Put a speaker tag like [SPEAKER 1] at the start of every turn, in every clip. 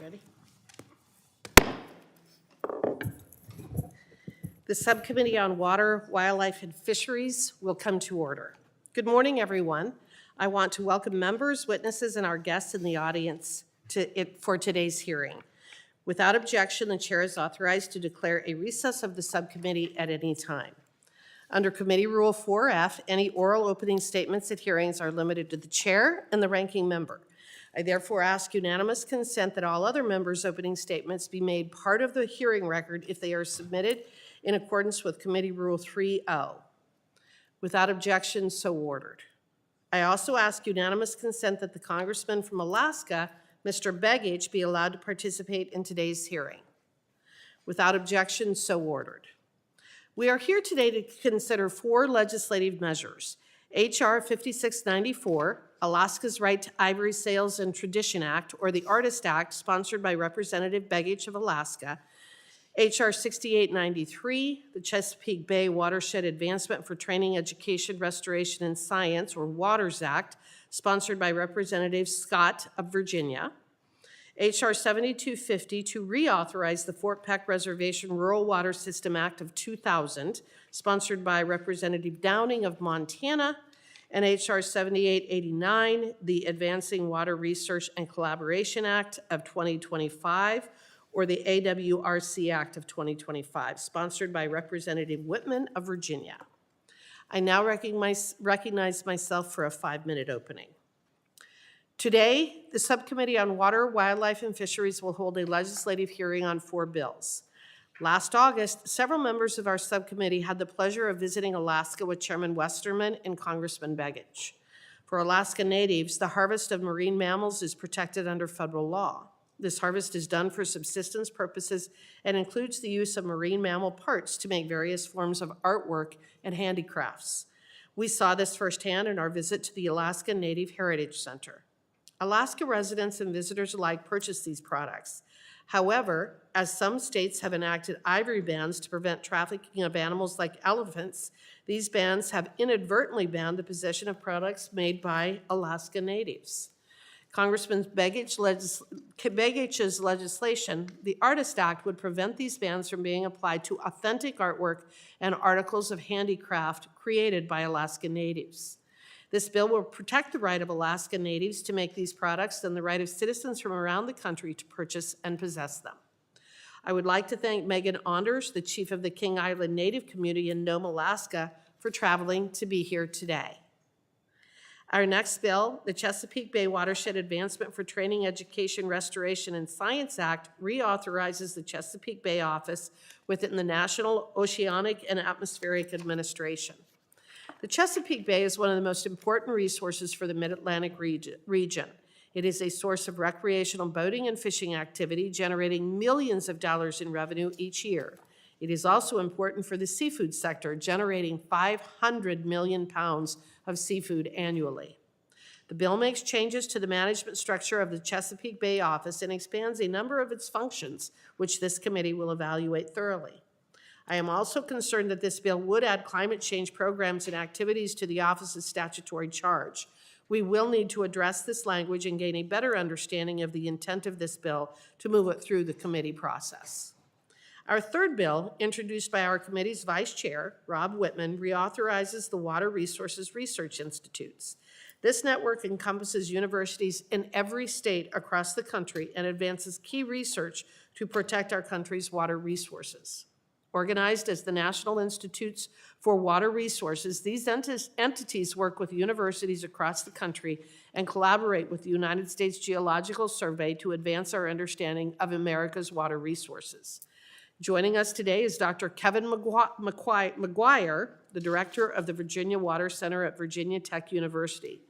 [SPEAKER 1] Ready? The Subcommittee on Water, Wildlife, and Fisheries will come to order. Good morning, everyone. I want to welcome members, witnesses, and our guests in the audience for today's hearing. Without objection, the chair is authorized to declare a recess of the subcommittee at any time. Under Committee Rule 4F, any oral opening statements at hearings are limited to the chair and the ranking member. I therefore ask unanimous consent that all other members' opening statements be made part of the hearing record if they are submitted in accordance with Committee Rule 3.0. Without objection, so ordered. I also ask unanimous consent that the Congressman from Alaska, Mr. Begich, be allowed to participate in today's hearing. Without objection, so ordered. We are here today to consider 4 legislative measures. H.R. 5694, Alaska's Right to Ivory Sales and Tradition Act, or the Artist Act, sponsored by Representative Begich of Alaska. H.R. 6893, the Chesapeake Bay Watershed Advancement for Training, Education, Restoration, and Science, or WATERS Act, sponsored by Representative Scott of Virginia. H.R. 7250 to reauthorize the Fort Peck Reservation Rural Water System Act of 2000, sponsored by Representative Downing of Montana, and H.R. 7889, the Advancing Water Research and Collaboration Act of 2025, or the AWRC Act of 2025, sponsored by Representative Wittman of Virginia. I now recognize myself for a 5-minute opening. Today, the Subcommittee on Water, Wildlife, and Fisheries will hold a legislative hearing on 4 bills. Last August, several members of our subcommittee had the pleasure of visiting Alaska with Chairman Westerman and Congressman Begich. For Alaska Natives, the harvest of marine mammals is protected under federal law. This harvest is done for subsistence purposes and includes the use of marine mammal parts to make various forms of artwork and handicrafts. We saw this firsthand in our visit to the Alaska Native Heritage Center. Alaska residents and visitors alike purchase these products. However, as some states have enacted ivory bans to prevent trafficking of animals like elephants, these bans have inadvertently banned the possession of products made by Alaska Natives. Congressman Begich's legislation, the Artist Act, would prevent these bans from being applied to authentic artwork and articles of handicraft created by Alaska Natives. This bill will protect the right of Alaska Natives to make these products and the right of citizens from around the country to purchase and possess them. I would like to thank Megan Anders, the chief of the King Island Native community in Nome, Alaska, for traveling to be here today. Our next bill, the Chesapeake Bay Watershed Advancement for Training, Education, Restoration, and Science Act, reauthorizes the Chesapeake Bay Office within the National Oceanic and Atmospheric Administration. The Chesapeake Bay is one of the most important resources for the Mid-Atlantic region. It is a source of recreational boating and fishing activity, generating millions of dollars in revenue each year. It is also important for the seafood sector, generating 500 million pounds of seafood annually. The bill makes changes to the management structure of the Chesapeake Bay Office and expands a number of its functions, which this committee will evaluate thoroughly. I am also concerned that this bill would add climate change programs and activities to the office's statutory charge. We will need to address this language and gain a better understanding of the intent of this bill to move it through the committee process. Our third bill, introduced by our committee's vice chair, Rob Wittman, reauthorizes the Water Resources Research Institutes. This network encompasses universities in every state across the country and advances key research to protect our country's water resources. Organized as the National Institutes for Water Resources, these entities work with universities across the country and collaborate with the United States Geological Survey to advance our understanding of America's water resources. Joining us today is Dr. Kevin McGuire, the director of the Virginia Water Center at Virginia Tech University.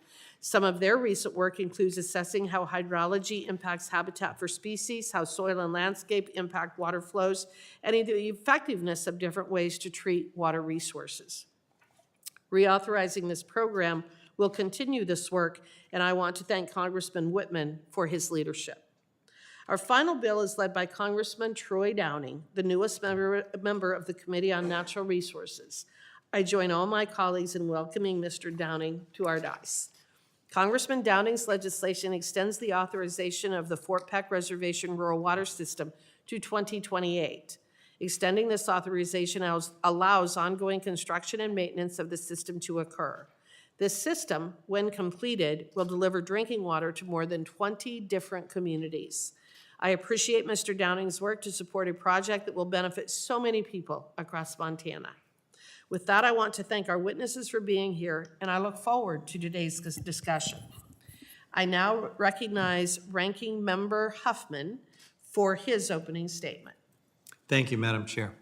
[SPEAKER 1] Some of their recent work includes assessing how hydrology impacts habitat for species, how soil and landscape impact water flows, and the effectiveness of different ways to treat water resources. Reauthorizing this program will continue this work, and I want to thank Congressman Wittman for his leadership. Our final bill is led by Congressman Troy Downing, the newest member of the Committee on Natural Resources. I join all my colleagues in welcoming Mr. Downing to our dais. Congressman Downing's legislation extends the authorization of the Fort Peck Reservation Rural Water System to 2028. Extending this authorization allows ongoing construction and maintenance of the system to occur. This system, when completed, will deliver drinking water to more than 20 different communities. I appreciate Mr. Downing's work to support a project that will benefit so many people across Montana. With that, I want to thank our witnesses for being here, and I look forward to today's discussion. I now recognize Ranking Member Huffman for his opening statement.
[SPEAKER 2] Thank you, Madam Chair.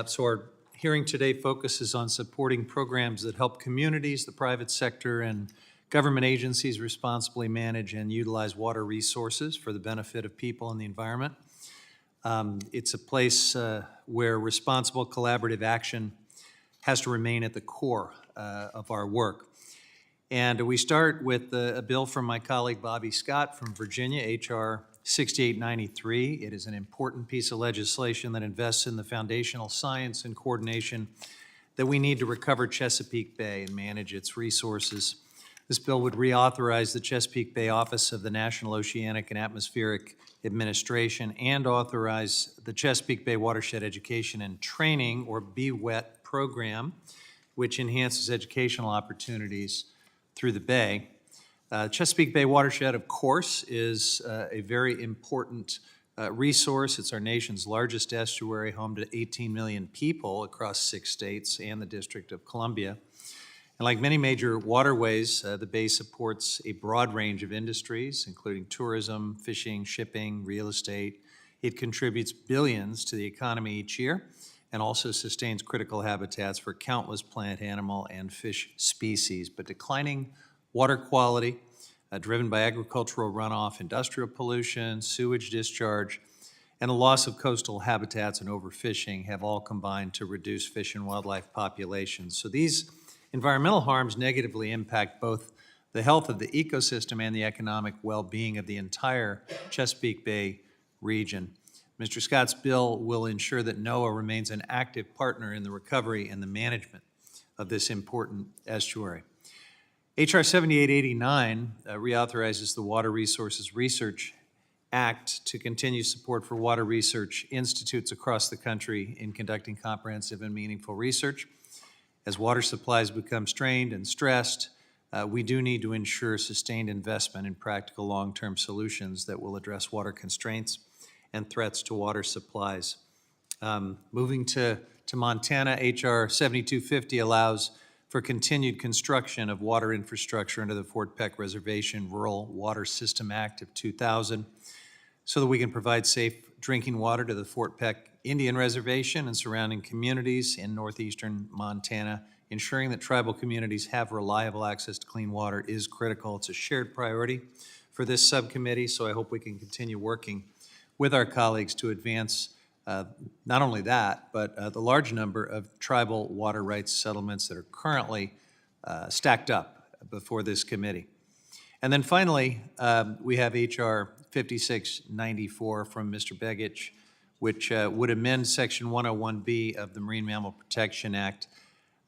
[SPEAKER 2] So our hearing today focuses on supporting programs that help communities, the private sector, and government agencies responsibly manage and utilize water resources for the benefit of people and the environment. It's a place where responsible collaborative action has to remain at the core of our work. And we start with a bill from my colleague Bobby Scott from Virginia, H.R. 6893. It is an important piece of legislation that invests in the foundational science and coordination that we need to recover Chesapeake Bay and manage its resources. This bill would reauthorize the Chesapeake Bay Office of the National Oceanic and Atmospheric Administration and authorize the Chesapeake Bay Watershed Education and Training, or BWET program, which enhances educational opportunities through the Bay. Chesapeake Bay Watershed, of course, is a very important resource. It's our nation's largest estuary, home to 18 million people across 6 states and the District of Columbia. And like many major waterways, the Bay supports a broad range of industries, including tourism, fishing, shipping, real estate. It contributes billions to the economy each year and also sustains critical habitats for countless plant, animal, and fish species. But declining water quality, driven by agricultural runoff, industrial pollution, sewage discharge, and the loss of coastal habitats and overfishing have all combined to reduce fish and wildlife populations. So these environmental harms negatively impact both the health of the ecosystem and the economic well-being of the entire Chesapeake Bay region. Mr. Scott's bill will ensure that NOAA remains an active partner in the recovery and the management of this important estuary. H.R. 7889 reauthorizes the Water Resources Research Act to continue support for water research institutes across the country in conducting comprehensive and meaningful research. As water supplies become strained and stressed, we do need to ensure sustained investment in practical long-term solutions that will address water constraints and threats to water supplies. Moving to Montana, H.R. 7250 allows for continued construction of water infrastructure under the Fort Peck Reservation Rural Water System Act of 2000 so that we can provide safe drinking water to the Fort Peck Indian Reservation and surrounding communities in northeastern Montana. Ensuring that tribal communities have reliable access to clean water is critical. It's a shared priority for this subcommittee, so I hope we can continue working with our colleagues to advance not only that, but the large number of tribal water rights settlements that are currently stacked up before this committee. And then finally, we have H.R. 5694 from Mr. Begich, which would amend Section 101B of the Marine Mammal Protection Act.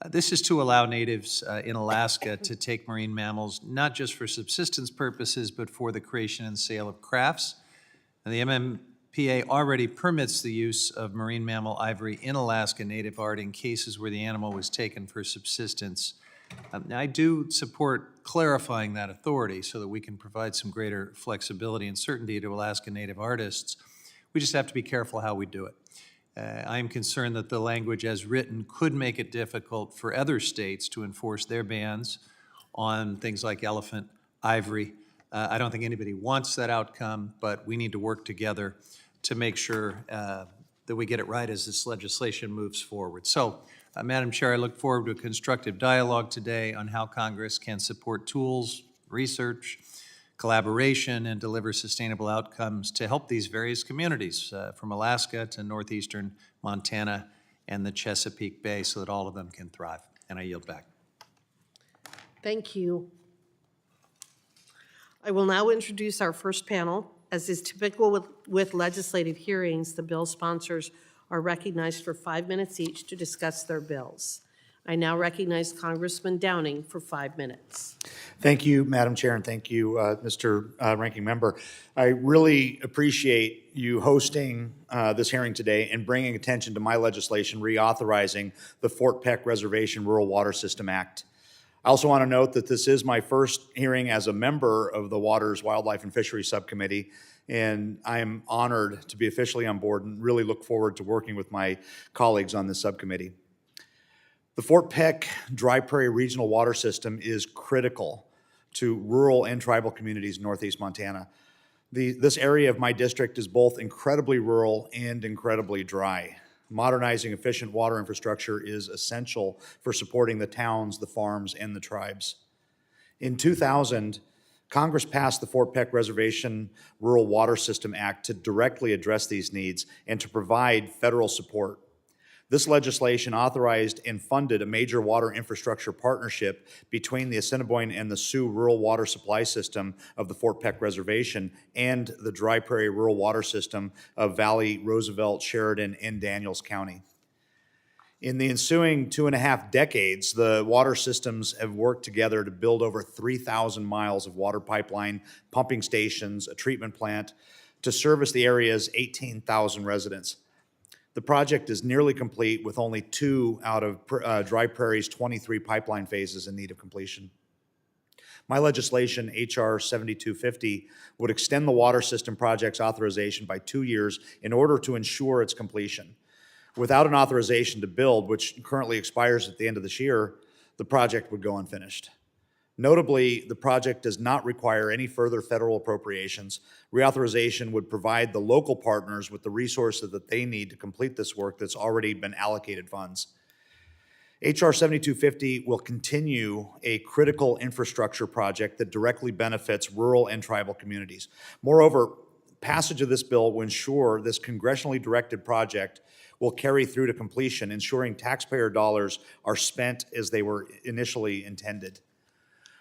[SPEAKER 2] This is to allow natives in Alaska to take marine mammals, not just for subsistence purposes, but for the creation and sale of crafts. And the MMPA already permits the use of marine mammal ivory in Alaska native art in cases where the animal was taken for subsistence. Now, I do support clarifying that authority so that we can provide some greater flexibility and certainty to Alaska native artists. We just have to be careful how we do it. I am concerned that the language as written could make it difficult for other states to enforce their bans on things like elephant ivory. I don't think anybody wants that outcome, but we need to work together to make sure that we get it right as this legislation moves forward. So, Madam Chair, I look forward to a constructive dialogue today on how Congress can support tools, research, collaboration, and deliver sustainable outcomes to help these various communities from Alaska to northeastern Montana and the Chesapeake Bay so that all of them can thrive. And I yield back.
[SPEAKER 1] Thank you. I will now introduce our first panel. As is typical with legislative hearings, the bill sponsors are recognized for 5 minutes each to discuss their bills. I now recognize Congressman Downing for 5 minutes.
[SPEAKER 3] Thank you, Madam Chair, and thank you, Mr. Ranking Member. I really appreciate you hosting this hearing today and bringing attention to my legislation reauthorizing the Fort Peck Reservation Rural Water System Act. I also want to note that this is my first hearing as a member of the Waters, Wildlife, and Fisheries Subcommittee, and I am honored to be officially on board and really look forward to working with my colleagues on this subcommittee. The Fort Peck Dry Prairie Regional Water System is critical to rural and tribal communities in northeast Montana. This area of my district is both incredibly rural and incredibly dry. Modernizing efficient water infrastructure is essential for supporting the towns, the farms, and the tribes. In 2000, Congress passed the Fort Peck Reservation Rural Water System Act to directly address these needs and to provide federal support. This legislation authorized and funded a major water infrastructure partnership between the Assiniboine and the Sioux Rural Water Supply System of the Fort Peck Reservation and the Dry Prairie Rural Water System of Valley, Roosevelt, Sheridan, and Daniels County. In the ensuing 2.5 decades, the water systems have worked together to build over 3,000 miles of water pipeline, pumping stations, a treatment plant to service the area's 18,000 residents. The project is nearly complete with only 2 out of Dry Prairie's 23 pipeline phases in need of completion. My legislation, H.R. 7250, would extend the water system project's authorization by 2 years in order to ensure its completion. Without an authorization to build, which currently expires at the end of this year, the project would go unfinished. Notably, the project does not require any further federal appropriations. Reauthorization would provide the local partners with the resources that they need to complete this work that's already been allocated funds. H.R. 7250 will continue a critical infrastructure project that directly benefits rural and tribal communities. Moreover, passage of this bill will ensure this congressionally directed project will carry through to completion, ensuring taxpayer dollars are spent as they were initially intended.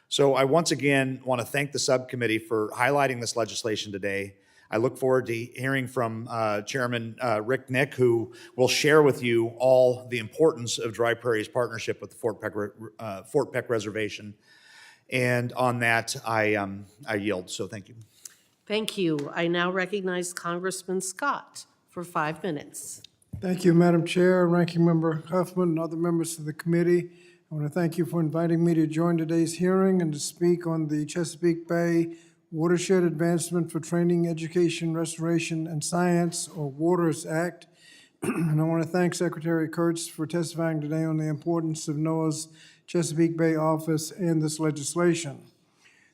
[SPEAKER 3] So I once again want to thank the subcommittee for highlighting this legislation today. I look forward to hearing from Chairman Rick Nick, who will share with you all the importance of Dry Prairie's partnership with the Fort Peck Reservation. And on that, I yield. So thank you.
[SPEAKER 1] Thank you. I now recognize Congressman Scott for 5 minutes.
[SPEAKER 4] Thank you, Madam Chair, Ranking Member Huffman, and other members of the committee. I want to thank you for inviting me to join today's hearing and to speak on the Chesapeake Bay Watershed Advancement for Training, Education, Restoration, and Science, or WATERS Act. And I want to thank Secretary Kurtz for testifying today on the importance of NOAA's Chesapeake Bay office and this legislation.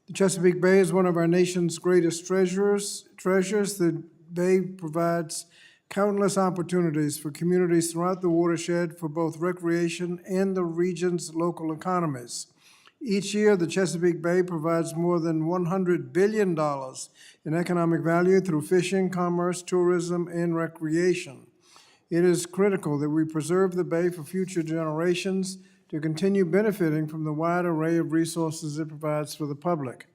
[SPEAKER 4] The Chesapeake Bay is one of our nation's greatest treasures. The bay provides countless opportunities for communities throughout the watershed for both recreation and the region's local economies. Each year, the Chesapeake Bay provides more than $100 billion in economic value through fishing, commerce, tourism, and recreation. It is critical that we preserve the bay for future generations to continue benefiting from the wide array of resources it provides for the public.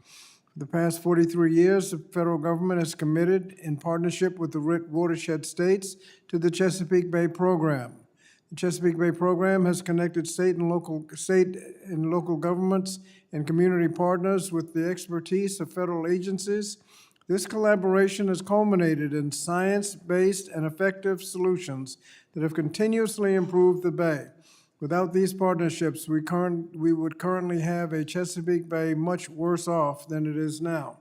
[SPEAKER 4] For the past 43 years, the federal government has committed, in partnership with the watershed states, to the Chesapeake Bay Program. The Chesapeake Bay Program has connected state and local governments and community partners with the expertise of federal agencies. This collaboration has culminated in science-based and effective solutions that have continuously improved the Bay. Without these partnerships, we would currently have a Chesapeake Bay much worse off than it is now.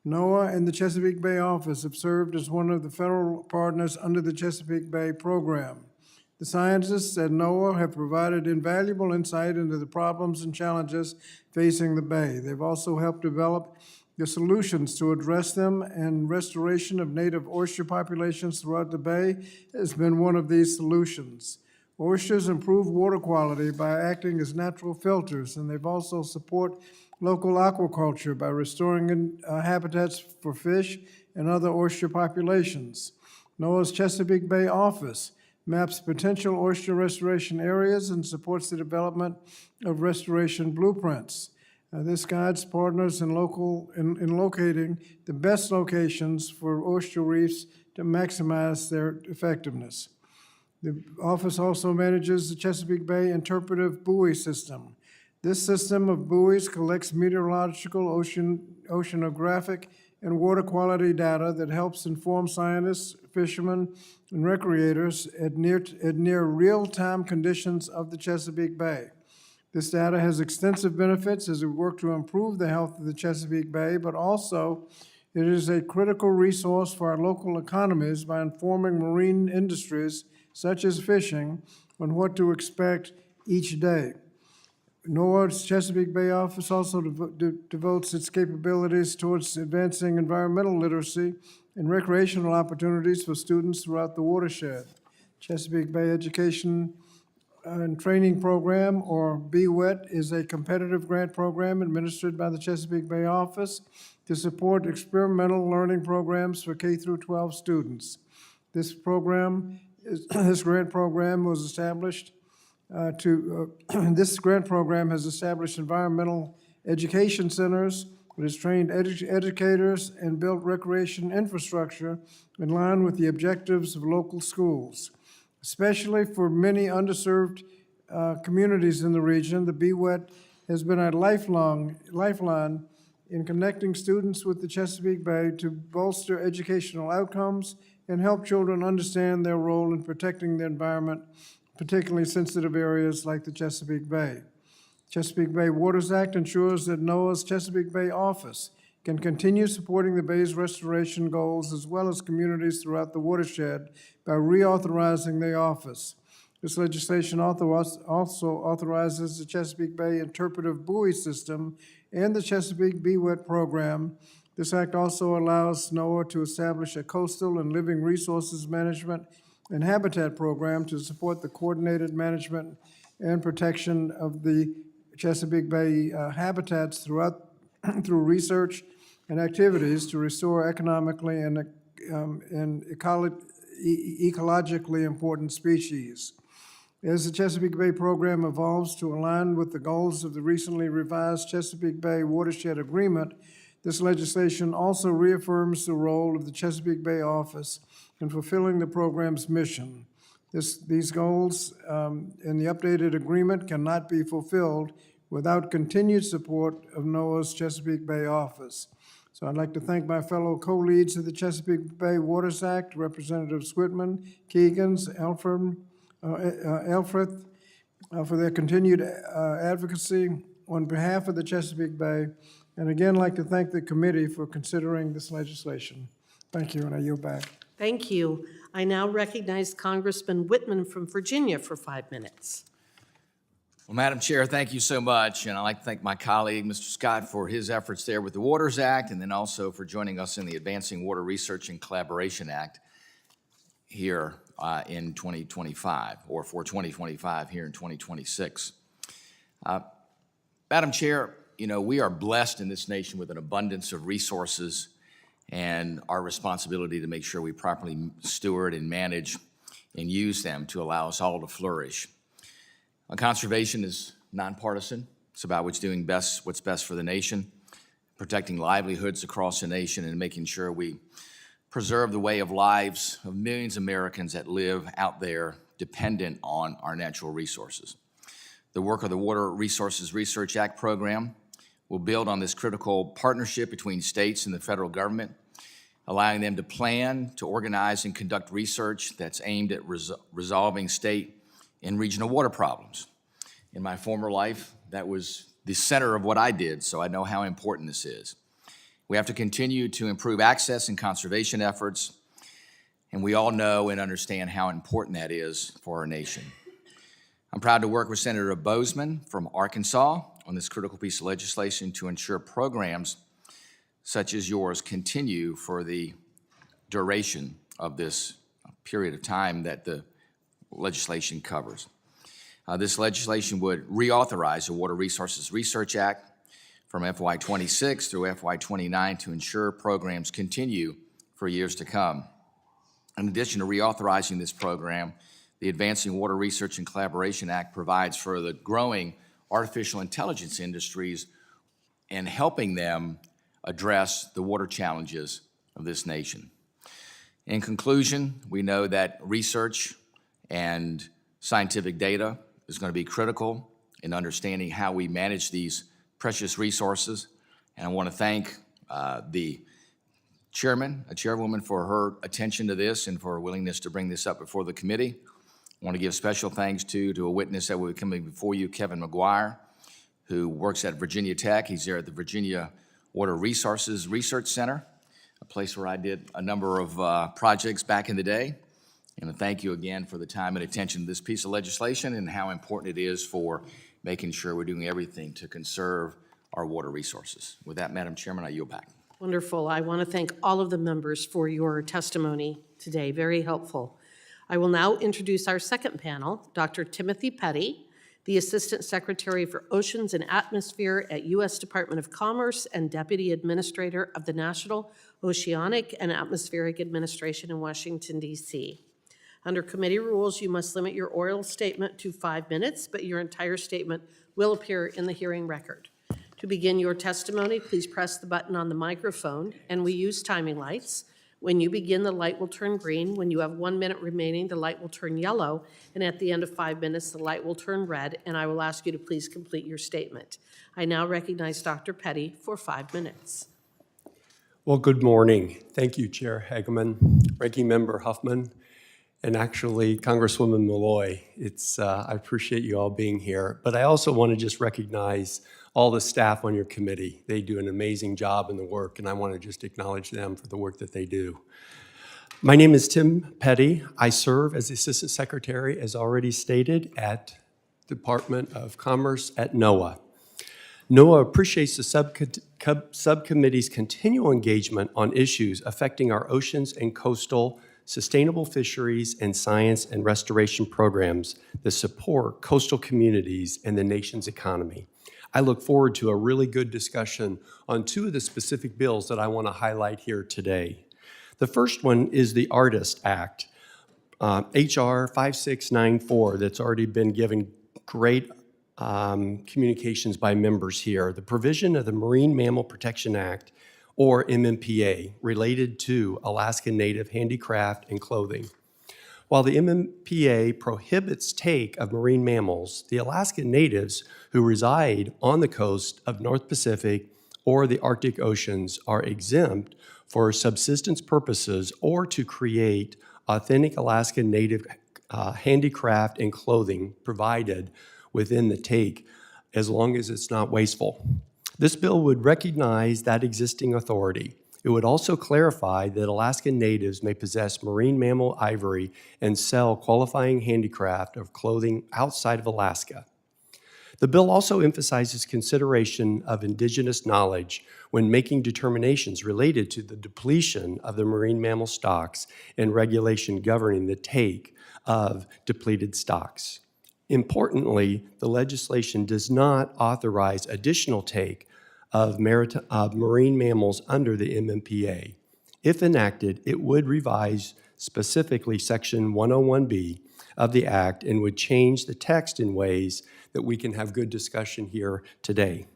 [SPEAKER 4] NOAA and the Chesapeake Bay office have served as one of the federal partners under the Chesapeake Bay program. The scientists at NOAA have provided invaluable insight into the problems and challenges facing the Bay. They've also helped develop the solutions to address them, and restoration of native oyster populations throughout the Bay has been one of these solutions. Oysters improve water quality by acting as natural filters, and they've also support local aquaculture by restoring habitats for fish and other oyster populations. NOAA's Chesapeake Bay office maps potential oyster restoration areas and supports the development of restoration blueprints. This guides partners in locating the best locations for oyster reefs to maximize their effectiveness. The office also manages the Chesapeake Bay Interpretive Buoy System. This system of buoys collects meteorological, oceanographic, and water quality data that helps inform scientists, fishermen, and recreators at near real-time conditions of the Chesapeake Bay. This data has extensive benefits as we work to improve the health of the Chesapeake Bay, but also it is a critical resource for our local economies by informing marine industries, such as fishing, on what to expect each day. NOAA's Chesapeake Bay office also devotes its capabilities towards advancing environmental literacy and recreational opportunities for students throughout the watershed. Chesapeake Bay Education and Training Program, or BWET, is a competitive grant program administered by the Chesapeake Bay office to support experimental learning programs for K through 12 students. This grant program was established this grant program has established environmental education centers, it has trained educators and built recreation infrastructure in line with the objectives of local schools. Especially for many underserved communities in the region, the BWET has been a lifeline in connecting students with the Chesapeake Bay to bolster educational outcomes and help children understand their role in protecting the environment, particularly sensitive areas like the Chesapeake Bay. Chesapeake Bay Waters Act ensures that NOAA's Chesapeake Bay office can continue supporting the Bay's restoration goals as well as communities throughout the watershed by reauthorizing the office. This legislation also authorizes the Chesapeake Bay Interpretive Buoy System and the Chesapeake BWET program. This act also allows NOAA to establish a coastal and living resources management and habitat program to support the coordinated management and protection of the Chesapeake Bay habitats through research and activities to restore economically and ecologically important species. As the Chesapeake Bay program evolves to align with the goals of the recently revised Chesapeake Bay Watershed Agreement, this legislation also reaffirms the role of the Chesapeake Bay office in fulfilling the program's mission. These goals in the updated agreement cannot be fulfilled without continued support of NOAA's Chesapeake Bay office. So I'd like to thank my fellow co-leads of the Chesapeake Bay Waters Act, Representatives Wittman, Keegans, Elfreth, for their continued advocacy on behalf of the Chesapeake Bay, and again, I'd like to thank the committee for considering this legislation. Thank you, and I yield back.
[SPEAKER 1] Thank you. I now recognize Congressman Wittman from Virginia for 5 minutes.
[SPEAKER 5] Well, Madam Chair, thank you so much, and I'd like to thank my colleague, Mr. Scott, for his efforts there with the Waters Act, and then also for joining us in the Advancing Water Research and Collaboration Act here in 2025, or for 2025 here in 2026. Madam Chair, you know, we are blessed in this nation with an abundance of resources, and our responsibility to make sure we properly steward and manage and use them to allow us all to flourish. Conservation is nonpartisan. It's about what's best for the nation, protecting livelihoods across the nation, and making sure we preserve the way of lives of millions of Americans that live out there dependent on our natural resources. The work of the Water Resources Research Act program will build on this critical partnership between states and the federal government, allowing them to plan, to organize, and conduct research that's aimed at resolving state and regional water problems. In my former life, that was the center of what I did, so I know how important this is. We have to continue to improve access and conservation efforts, and we all know and understand how important that is for our nation. I'm proud to work with Senator Bozeman from Arkansas on this critical piece of legislation to ensure programs such as yours continue for the duration of this period of time that the legislation covers. This legislation would reauthorize the Water Resources Research Act from FY26 through FY29 to ensure programs continue for years to come. In addition to reauthorizing this program, the Advancing Water Research and Collaboration Act provides for the growing artificial intelligence industries and helping them address the water challenges of this nation. In conclusion, we know that research and scientific data is going to be critical in understanding how we manage these precious resources. And I want to thank the chairwoman for her attention to this and for her willingness to bring this up before the committee. I want to give special thanks to a witness that will be coming before you, Kevin McGuire, who works at Virginia Tech. He's there at the Virginia Water Resources Research Center, a place where I did a number of projects back in the day. And thank you again for the time and attention to this piece of legislation and how important it is for making sure we're doing everything to conserve our water resources. With that, Madam Chairman, I yield back.
[SPEAKER 1] Wonderful. I want to thank all of the members for your testimony today. Very helpful. I will now introduce our second panel, Dr. Timothy Petty, the Assistant Secretary for Oceans and Atmosphere at U.S. Department of Commerce and Deputy Administrator of the National Oceanic and Atmospheric Administration in Washington, D.C. Under committee rules, you must limit your oral statement to 5 minutes, but your entire statement will appear in the hearing record. To begin your testimony, please press the button on the microphone, and we use timing lights. When you begin, the light will turn green. When you have 1 minute remaining, the light will turn yellow, and at the end of 5 minutes, the light will turn red, and I will ask you to please complete your statement. I now recognize Dr. Petty for 5 minutes.
[SPEAKER 6] Well, good morning. Thank you, Chair Hageman, Ranking Member Huffman, and actually Congresswoman Malloy. I appreciate you all being here, but I also want to just recognize all the staff on your committee. They do an amazing job in the work, and I want to just acknowledge them for the work that they do. My name is Tim Petty. I serve as the Assistant Secretary, as already stated, at Department of Commerce at NOAA. NOAA appreciates the subcommittee's continual engagement on issues affecting our oceans and coastal, sustainable fisheries, and science and restoration programs that support coastal communities and the nation's economy. I look forward to a really good discussion on two of the specific bills that I want to highlight here today. The first one is the Artist Act, HR 5694, that's already been given great communications by members here. The provision of the Marine Mammal Protection Act, or MMPA, related to Alaska Native handicraft and clothing. While the MMPA prohibits take of marine mammals, the Alaska Natives who reside on the coast of North Pacific or the Arctic Oceans are exempt for subsistence purposes or to create authentic Alaska Native handicraft and clothing provided within the take, as long as it's not wasteful. This bill would recognize that existing authority. It would also clarify that Alaska Natives may possess marine mammal ivory and sell qualifying handicraft of clothing outside of Alaska. The bill also emphasizes consideration of Indigenous knowledge when making determinations related to the depletion of the marine mammal stocks and regulation governing the take of depleted stocks. Importantly, the legislation does not authorize additional take of marine mammals under the MMPA. If enacted, it would revise specifically Section 101B of the Act and would change the text in ways that we can have good discussion here today.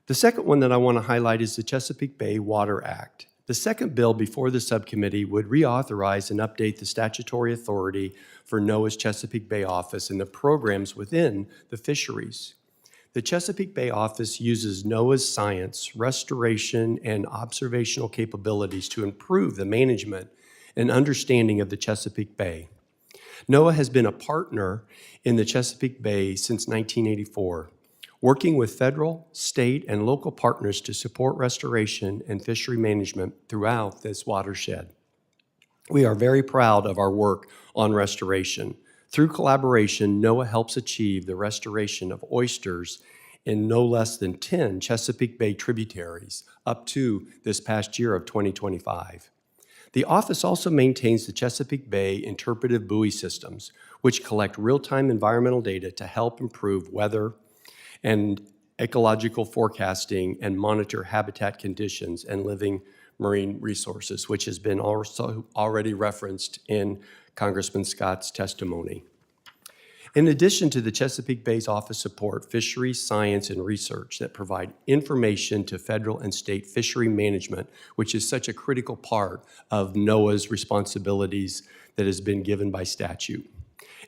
[SPEAKER 6] The second one that I want to highlight is the Chesapeake Bay Water Act. The second bill before the subcommittee would reauthorize and update the statutory authority for NOAA's Chesapeake Bay office and the programs within the fisheries. The Chesapeake Bay office uses NOAA's science, restoration, and observational capabilities to improve the management and understanding of the Chesapeake Bay. NOAA has been a partner in the Chesapeake Bay since 1984, working with federal, state, and local partners to support restoration and fishery management throughout this watershed. We are very proud of our work on restoration. Through collaboration, NOAA helps achieve the restoration of oysters in no less than 10 Chesapeake Bay tributaries up to this past year of 2025. The office also maintains the Chesapeake Bay interpretive buoy systems, which collect real-time environmental data to help improve weather and ecological forecasting and monitor habitat conditions and living marine resources, which has been also already referenced in Congressman Scott's testimony. In addition to the Chesapeake Bay's office support fisheries, science, and research that provide information to federal and state fishery management, which is such a critical part of NOAA's responsibilities that has been given by statute.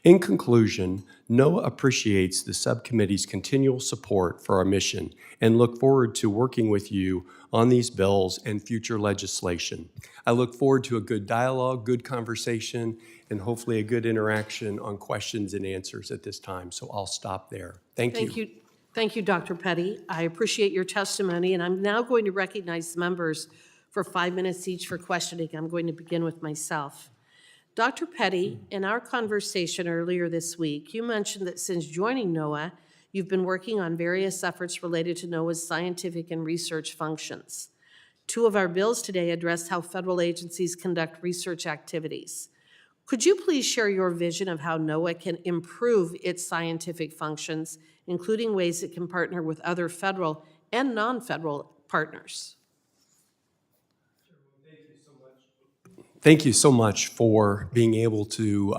[SPEAKER 6] In conclusion, NOAA appreciates the subcommittee's continual support for our mission and look forward to working with you on these bills and future legislation. I look forward to a good dialogue, good conversation, and hopefully a good interaction on questions and answers at this time. So I'll stop there. Thank you.
[SPEAKER 1] Thank you, Dr. Petty. I appreciate your testimony, and I'm now going to recognize members for 5 minutes each for questioning. I'm going to begin with myself. Dr. Petty, in our conversation earlier this week, you mentioned that since joining NOAA, you've been working on various efforts related to NOAA's scientific and research functions. 2 of our bills today address how federal agencies conduct research activities. Could you please share your vision of how NOAA can improve its scientific functions, including ways it can partner with other federal and non-federal partners?
[SPEAKER 6] Thank you so much for being able to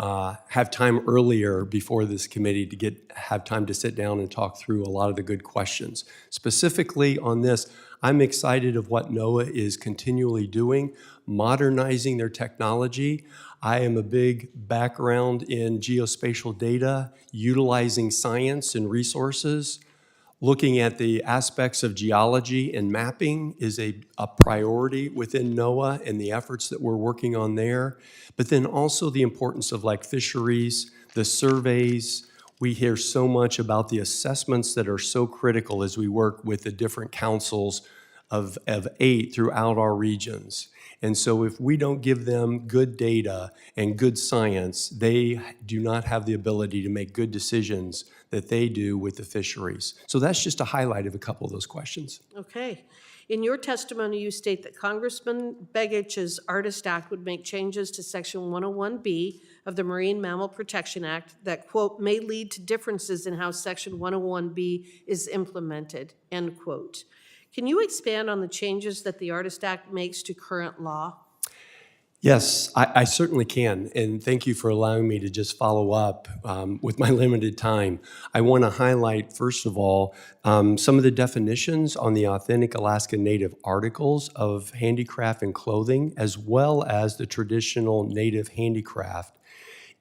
[SPEAKER 6] have time earlier before this committee to have time to sit down and talk through a lot of the good questions. Specifically on this, I'm excited of what NOAA is continually doing, modernizing their technology. I am a big background in geospatial data, utilizing science and resources. Looking at the aspects of geology and mapping is a priority within NOAA and the efforts that we're working on there. But then also the importance of like fisheries, the surveys. We hear so much about the assessments that are so critical as we work with the different councils of 8 throughout our regions. And so if we don't give them good data and good science, they do not have the ability to make good decisions that they do with the fisheries. So that's just a highlight of a couple of those questions.
[SPEAKER 1] Okay. In your testimony, you state that Congressman Begich's Artist Act would make changes to Section 101B of the Marine Mammal Protection Act that, quote, may lead to differences in how Section 101B is implemented, end quote. Can you expand on the changes that the Artist Act makes to current law?
[SPEAKER 6] Yes, I certainly can, and thank you for allowing me to just follow up with my limited time. I want to highlight, first of all, some of the definitions on the authentic Alaska Native articles of handicraft and clothing, as well as the traditional Native handicraft,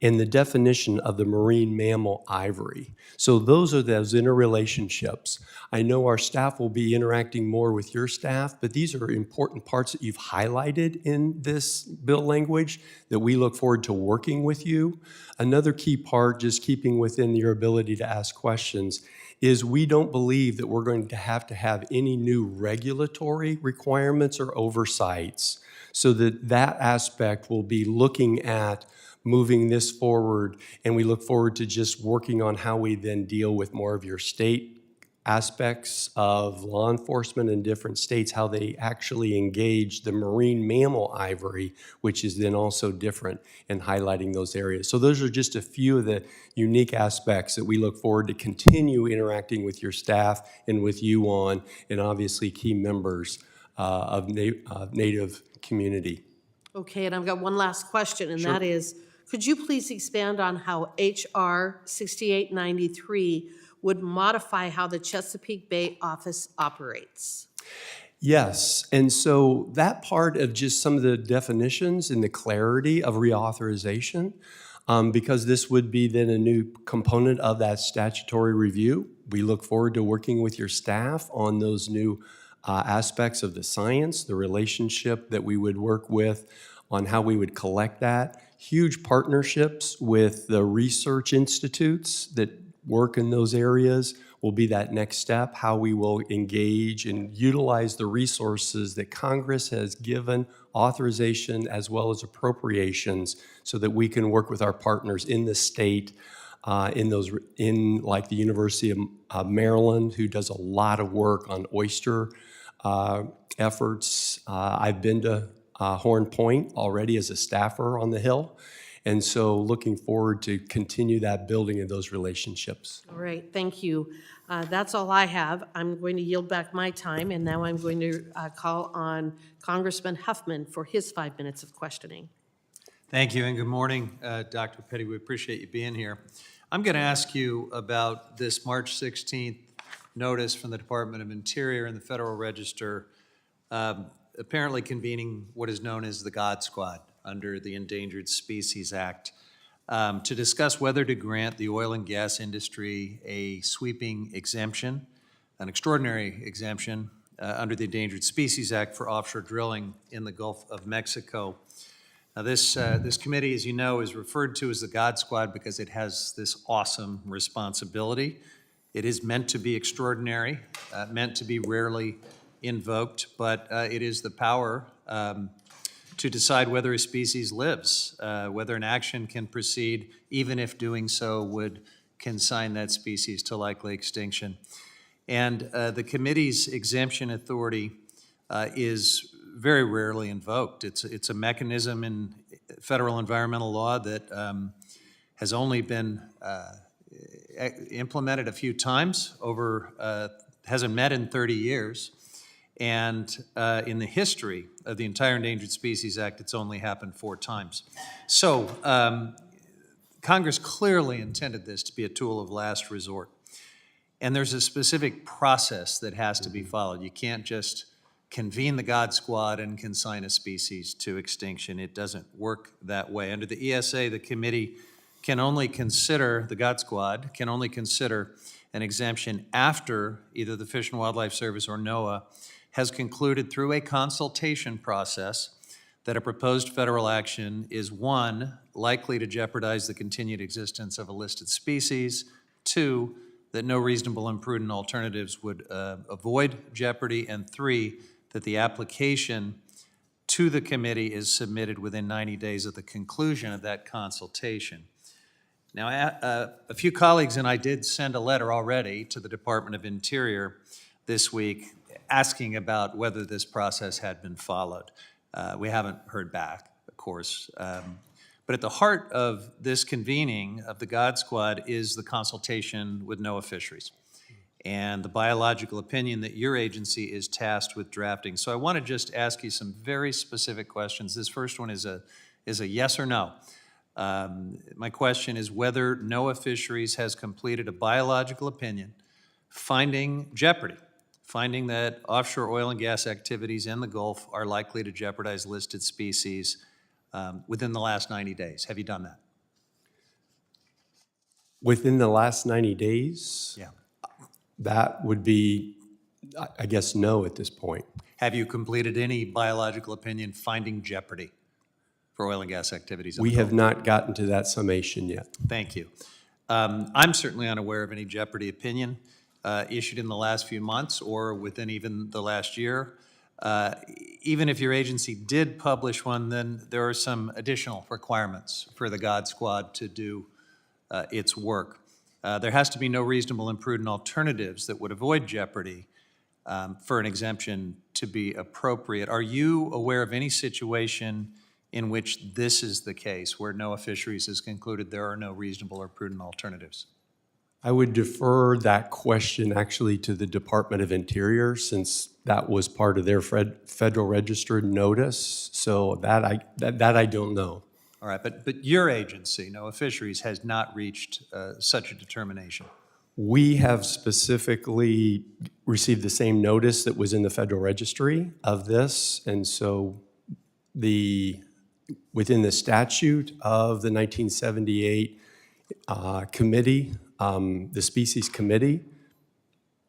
[SPEAKER 6] and the definition of the marine mammal ivory. So those are those interrelationships. I know our staff will be interacting more with your staff, but these are important parts that you've highlighted in this bill language that we look forward to working with you. Another key part, just keeping within your ability to ask questions, is we don't believe that we're going to have any new regulatory requirements or oversights, so that aspect will be looking at moving this forward, and we look forward to just working on how we then deal with more of your state aspects of law enforcement in different states, how they actually engage the marine mammal ivory, which is then also different, and highlighting those areas. So those are just a few of the unique aspects that we look forward to continue interacting with your staff and with you on, and obviously key members of Native community.
[SPEAKER 1] Okay, and I've got one last question, and that is, could you please expand on how H.R. 6893 would modify how the Chesapeake Bay office operates?
[SPEAKER 6] Yes, and so that part of just some of the definitions and the clarity of reauthorization, because this would be then a new component of that statutory review. We look forward to working with your staff on those new aspects of the science, the relationship that we would work with on how we would collect that. Huge partnerships with the research institutes that work in those areas will be that next step, how we will engage and utilize the resources that Congress has given authorization as well as appropriations so that we can work with our partners in the state, in like the University of Maryland, who does a lot of work on oyster efforts. I've been to Horn Point already as a staffer on the Hill. And so looking forward to continue that building of those relationships.
[SPEAKER 1] All right, thank you. That's all I have. I'm going to yield back my time, and now I'm going to call on Congressman Huffman for his 5 minutes of questioning.
[SPEAKER 2] Thank you, and good morning, Dr. Petty. We appreciate you being here. I'm going to ask you about this March 16th notice from the Department of Interior and the Federal Register apparently convening what is known as the God Squad under the Endangered Species Act. to discuss whether to grant the oil and gas industry a sweeping exemption, an extraordinary exemption under the Endangered Species Act for offshore drilling in the Gulf of Mexico. Now, this committee, as you know, is referred to as the God Squad because it has this awesome responsibility. It is meant to be extraordinary, meant to be rarely invoked, but it is the power to decide whether a species lives, whether an action can proceed, even if doing so would consign that species to likely extinction. And the committee's exemption authority is very rarely invoked. It's a mechanism in federal environmental law that has only been implemented a few times hasn't met in 30 years. And in the history of the entire Endangered Species Act, it's only happened 4 times. So Congress clearly intended this to be a tool of last resort. And there's a specific process that has to be followed. You can't just convene the God Squad and consign a species to extinction. It doesn't work that way. Under the ESA, the committee can only consider, the God Squad can only consider an exemption after either the Fish and Wildlife Service or NOAA has concluded through a consultation process that a proposed federal action is 1, likely to jeopardize the continued existence of a listed species, 2, that no reasonable and prudent alternatives would avoid jeopardy, and 3, that the application to the committee is submitted within 90 days of the conclusion of that consultation. Now, a few colleagues and I did send a letter already to the Department of Interior this week asking about whether this process had been followed. We haven't heard back, of course. But at the heart of this convening of the God Squad is the consultation with NOAA Fisheries and the biological opinion that your agency is tasked with drafting. So I want to just ask you some very specific questions. This first one is a yes or no. My question is whether NOAA Fisheries has completed a biological opinion finding jeopardy, finding that offshore oil and gas activities in the Gulf are likely to jeopardize listed species within the last 90 days. Have you done that?
[SPEAKER 6] Within the last 90 days?
[SPEAKER 2] Yeah.
[SPEAKER 6] That would be, I guess, no at this point.
[SPEAKER 2] Have you completed any biological opinion finding jeopardy for oil and gas activities in
[SPEAKER 6] We
[SPEAKER 2] the
[SPEAKER 6] have
[SPEAKER 2] Gulf?
[SPEAKER 6] not gotten to that summation yet.
[SPEAKER 2] Thank you. I'm certainly unaware of any jeopardy opinion issued in the last few months or within even the last year. Even if your agency did publish one, then there are some additional requirements for the God Squad to do its work. There has to be no reasonable and prudent alternatives that would avoid jeopardy for an exemption to be appropriate. Are you aware of any situation in which this is the case, where NOAA Fisheries has concluded there are no reasonable or prudent alternatives?
[SPEAKER 6] I would defer that question actually to the Department of Interior, since that was part of their Federal Register notice. So that I don't know.
[SPEAKER 2] All right, but your agency, NOAA Fisheries, has not reached such a determination.
[SPEAKER 6] We have specifically received the same notice that was in the Federal Registry of this, and so within the statute of the 1978 committee, the Species Committee,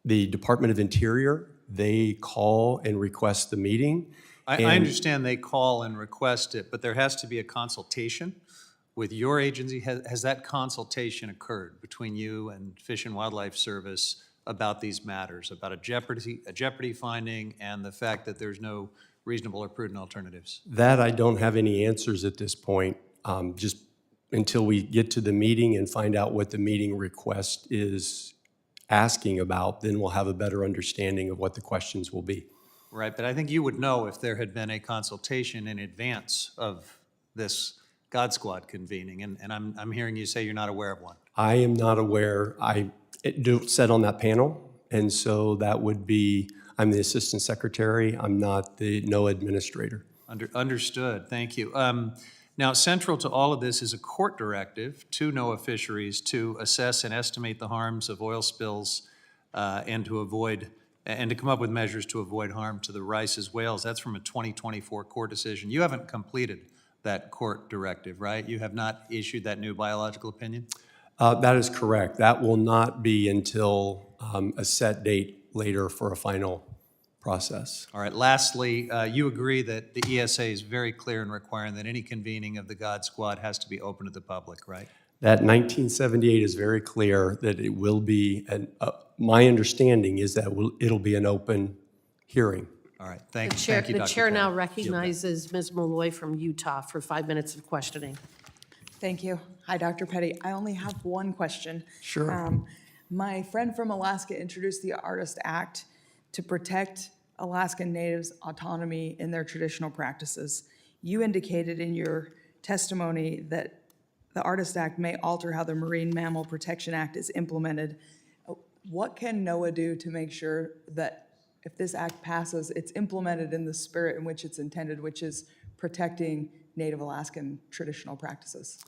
[SPEAKER 6] the Department of Interior, they call and request the meeting.
[SPEAKER 2] I understand they call and request it, but there has to be a consultation with your agency. Has that consultation occurred between you and Fish and Wildlife Service about these matters, about a jeopardy finding and the fact that there's no reasonable or prudent alternatives?
[SPEAKER 6] That I don't have any answers at this point, just until we get to the meeting and find out what the meeting request is asking about, then we'll have a better understanding of what the questions will be.
[SPEAKER 2] Right, but I think you would know if there had been a consultation in advance of this God Squad convening, and I'm hearing you say you're not aware of one.
[SPEAKER 6] I am not aware. I don't sit on that panel, and so that would be, I'm the Assistant Secretary. I'm not the NOAA Administrator.
[SPEAKER 2] Understood, thank you. Now, central to all of this is a court directive to NOAA Fisheries to assess and estimate the harms of oil spills and to come up with measures to avoid harm to the Rice's whales. That's from a 2024 court decision. You haven't completed that court directive, right? You have not issued that new biological opinion?
[SPEAKER 6] That is correct. That will not be until a set date later for a final process.
[SPEAKER 2] All right, lastly, you agree that the ESA is very clear in requiring that any convening of the God Squad has to be open to the public, right?
[SPEAKER 6] That 1978 is very clear that it will be, my understanding is that it'll be an open hearing.
[SPEAKER 2] All right,
[SPEAKER 1] The
[SPEAKER 2] thank
[SPEAKER 1] chair,
[SPEAKER 2] you,
[SPEAKER 1] the
[SPEAKER 2] Dr.
[SPEAKER 1] chair now
[SPEAKER 2] Petty.
[SPEAKER 1] recognizes Ms. Malloy from Utah for 5 minutes of questioning.
[SPEAKER 7] Thank you. Hi, Dr. Petty. I only have one question.
[SPEAKER 6] Sure.
[SPEAKER 7] My friend from Alaska introduced the Artist Act to protect Alaskan Natives' autonomy in their traditional practices. You indicated in your testimony that the Artist Act may alter how the Marine Mammal Protection Act is implemented. What can NOAA do to make sure that if this act passes, it's implemented in the spirit in which it's intended, which is protecting Native Alaskan traditional practices?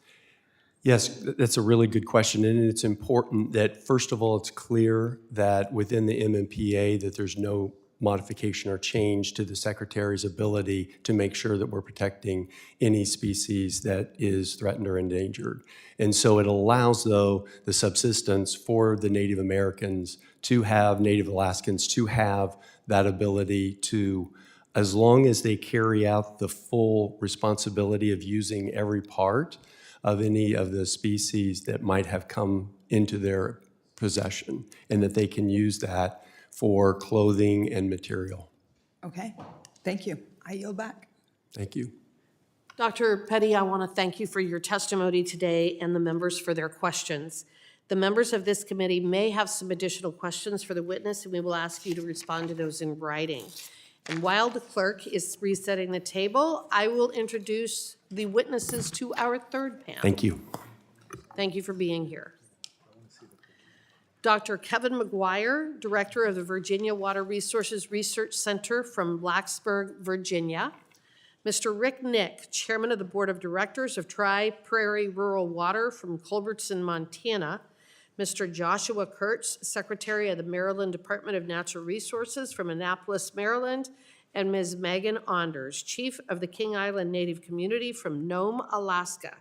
[SPEAKER 6] Yes, that's a really good question, and it's important that, first of all, it's clear that within the MMPA that there's no modification or change to the Secretary's ability to make sure that we're protecting any species that is threatened or endangered. And so it allows, though, the subsistence for the Native Americans to have, Native Alaskans to have that ability to, as long as they carry out the full responsibility of using every part of any of the species that might have come into their possession, and that they can use that for clothing and material.
[SPEAKER 7] Okay, thank you. I yield back.
[SPEAKER 6] Thank you.
[SPEAKER 1] Dr. Petty, I want to thank you for your testimony today and the members for their questions. The members of this committee may have some additional questions for the witness, and we will ask you to respond to those in writing. And while the clerk is resetting the table, I will introduce the witnesses to our third panel.
[SPEAKER 6] Thank you.
[SPEAKER 1] Thank you for being here. Dr. Kevin McGuire, Director of the Virginia Water Resources Research Center from Blacksburg, Virginia. Mr. Rick Nick, Chairman of the Board of Directors of Tri-Prairie Rural Water from Culbertson, Montana. Mr. Joshua Kurtz, Secretary of the Maryland Department of Natural Resources from Annapolis, Maryland. And Ms. Megan Onders, Chief of the King Island Native Community from Nome, Alaska.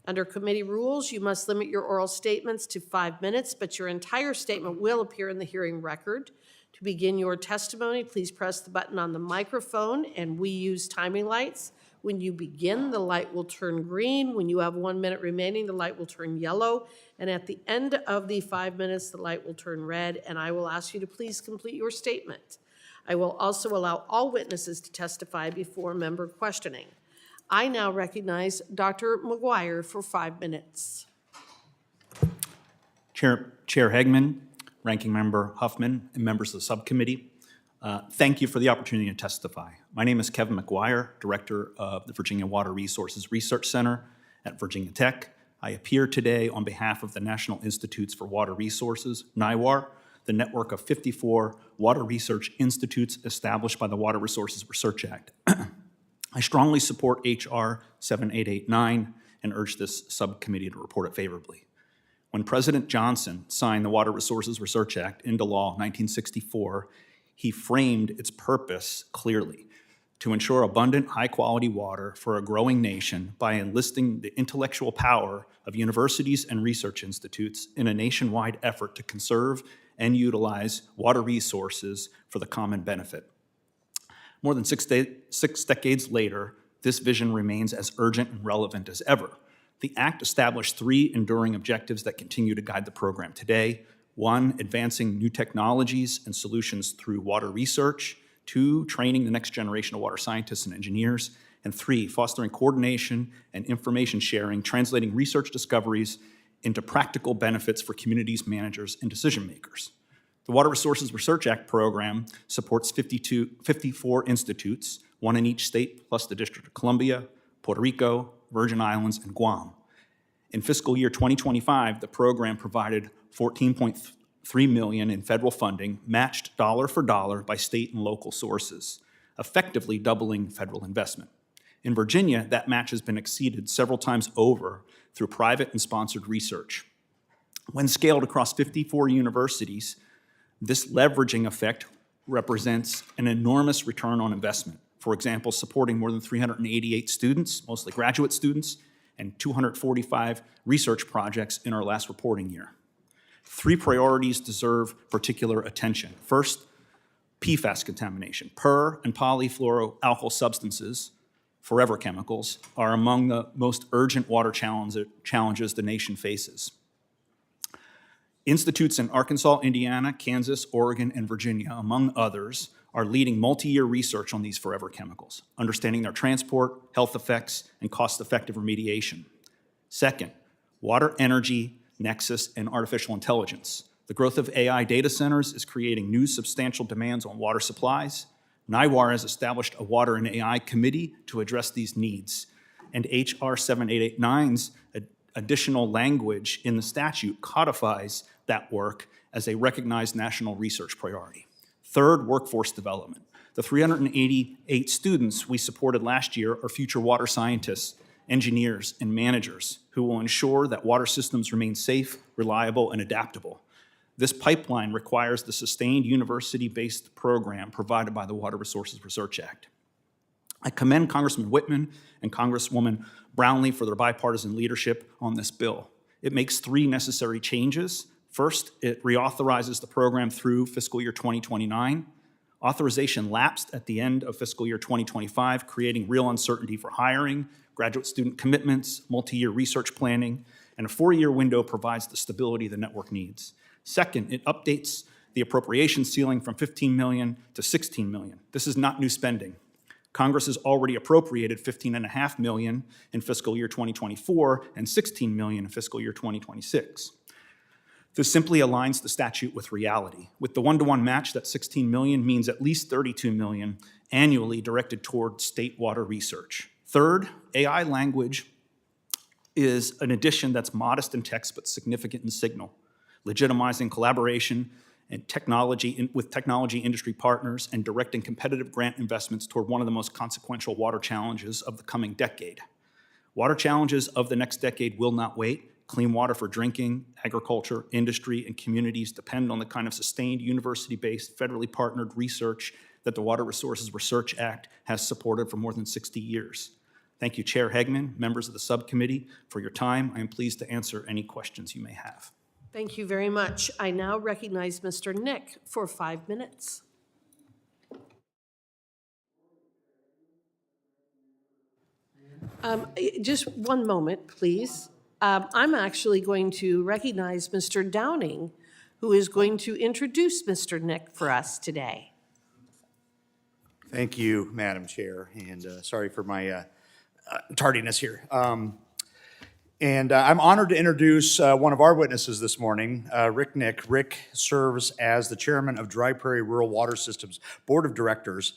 [SPEAKER 1] Under committee rules, you must limit your oral statements to 5 minutes, but your entire statement will appear in the hearing record. To begin your testimony, please press the button on the microphone, and we use timing lights. When you begin, the light will turn green. When you have 1 minute remaining, the light will turn yellow. And at the end of the 5 minutes, the light will turn red, and I will ask you to please complete your statement. I will also allow all witnesses to testify before member questioning. I now recognize Dr. McGuire for 5 minutes.
[SPEAKER 8] Chair Hegman, Ranking Member Huffman, and members of the subcommittee, thank you for the opportunity to testify. My name is Kevin McGuire, Director of the Virginia Water Resources Research Center at Virginia Tech. I appear today on behalf of the National Institutes for Water Resources, NIWAR, the network of 54 water research institutes established by the Water Resources Research Act. I strongly support H.R. 7889 and urge this subcommittee to report it favorably. When President Johnson signed the Water Resources Research Act into law in 1964, he framed its purpose clearly: to ensure abundant, high-quality water for a growing nation by enlisting the intellectual power of universities and research institutes in a nationwide effort to conserve and utilize water resources for the common benefit. More than six decades later, this vision remains as urgent and relevant as ever. The Act established 3 enduring objectives that continue to guide the program today. 1, advancing new technologies and solutions through water research. 2, training the next generation of water scientists and engineers. And 3, fostering coordination and information sharing, translating research discoveries into practical benefits for communities, managers, and decision makers. The Water Resources Research Act program supports 54 institutes, 1 in each state, plus the District of Columbia, Puerto Rico, Virgin Islands, and Guam. In fiscal year 2025, the program provided $14.3 million in federal funding, matched dollar for dollar by state and local sources, effectively doubling federal investment. In Virginia, that match has been exceeded several times over through private and sponsored research. When scaled across 54 universities, this leveraging effect represents an enormous return on investment. For example, supporting more than 388 students, mostly graduate students, and 245 research projects in our last reporting year. 3 priorities deserve particular attention. First, PFAS contamination. Per- and polyfluoroalkyl substances, forever chemicals, are among the most urgent water challenges the nation faces. Institutes in Arkansas, Indiana, Kansas, Oregon, and Virginia, among others, are leading multi-year research on these forever chemicals, understanding their transport, health effects, and cost-effective remediation. Second, water, energy, nexus, and artificial intelligence. The growth of AI data centers is creating new substantial demands on water supplies. NIWAR has established a Water and AI Committee to address these needs, and H.R. 7889's additional language in the statute codifies that work as a recognized national research priority. Third, workforce development. The 388 students we supported last year are future water scientists, engineers, and managers who will ensure that water systems remain safe, reliable, and adaptable. This pipeline requires the sustained university-based program provided by the Water Resources Research Act. I commend Congressman Wittman and Congresswoman Brownlee for their bipartisan leadership on this bill. It makes 3 necessary changes. First, it reauthorizes the program through fiscal year 2029. Authorization lapsed at the end of fiscal year 2025, creating real uncertainty for hiring, graduate student commitments, multi-year research planning, and a 4-year window provides the stability the network needs. Second, it updates the appropriation ceiling from $15 million to $16 million. This is not new spending. Congress has already appropriated $15.5 million in fiscal year 2024 and $16 million in fiscal year 2026. This simply aligns the statute with reality. With the 1-to-1 match, that $16 million means at least $32 million annually directed toward state water research. Third, AI language is an addition that's modest in text but significant in signal, legitimizing collaboration and with technology industry partners and directing competitive grant investments toward one of the most consequential water challenges of the coming decade. Water challenges of the next decade will not wait. Clean water for drinking, agriculture, industry, and communities depend on the kind of sustained university-based, federally partnered research that the Water Resources Research Act has supported for more than 60 years. Thank you, Chair Hegman, members of the subcommittee, for your time. I am pleased to answer any questions you may have.
[SPEAKER 1] Thank you very much. I now recognize Mr. Nick for 5 minutes. Just one moment, please. I'm actually going to recognize Mr. Downing, who is going to introduce Mr. Nick for us today.
[SPEAKER 3] Thank you, Madam Chair, and sorry for my tardiness here. I'm honored to introduce one of our witnesses this morning, Rick Nick. Rick serves as the chairman of Dry Prairie Rural Water Systems Board of Directors,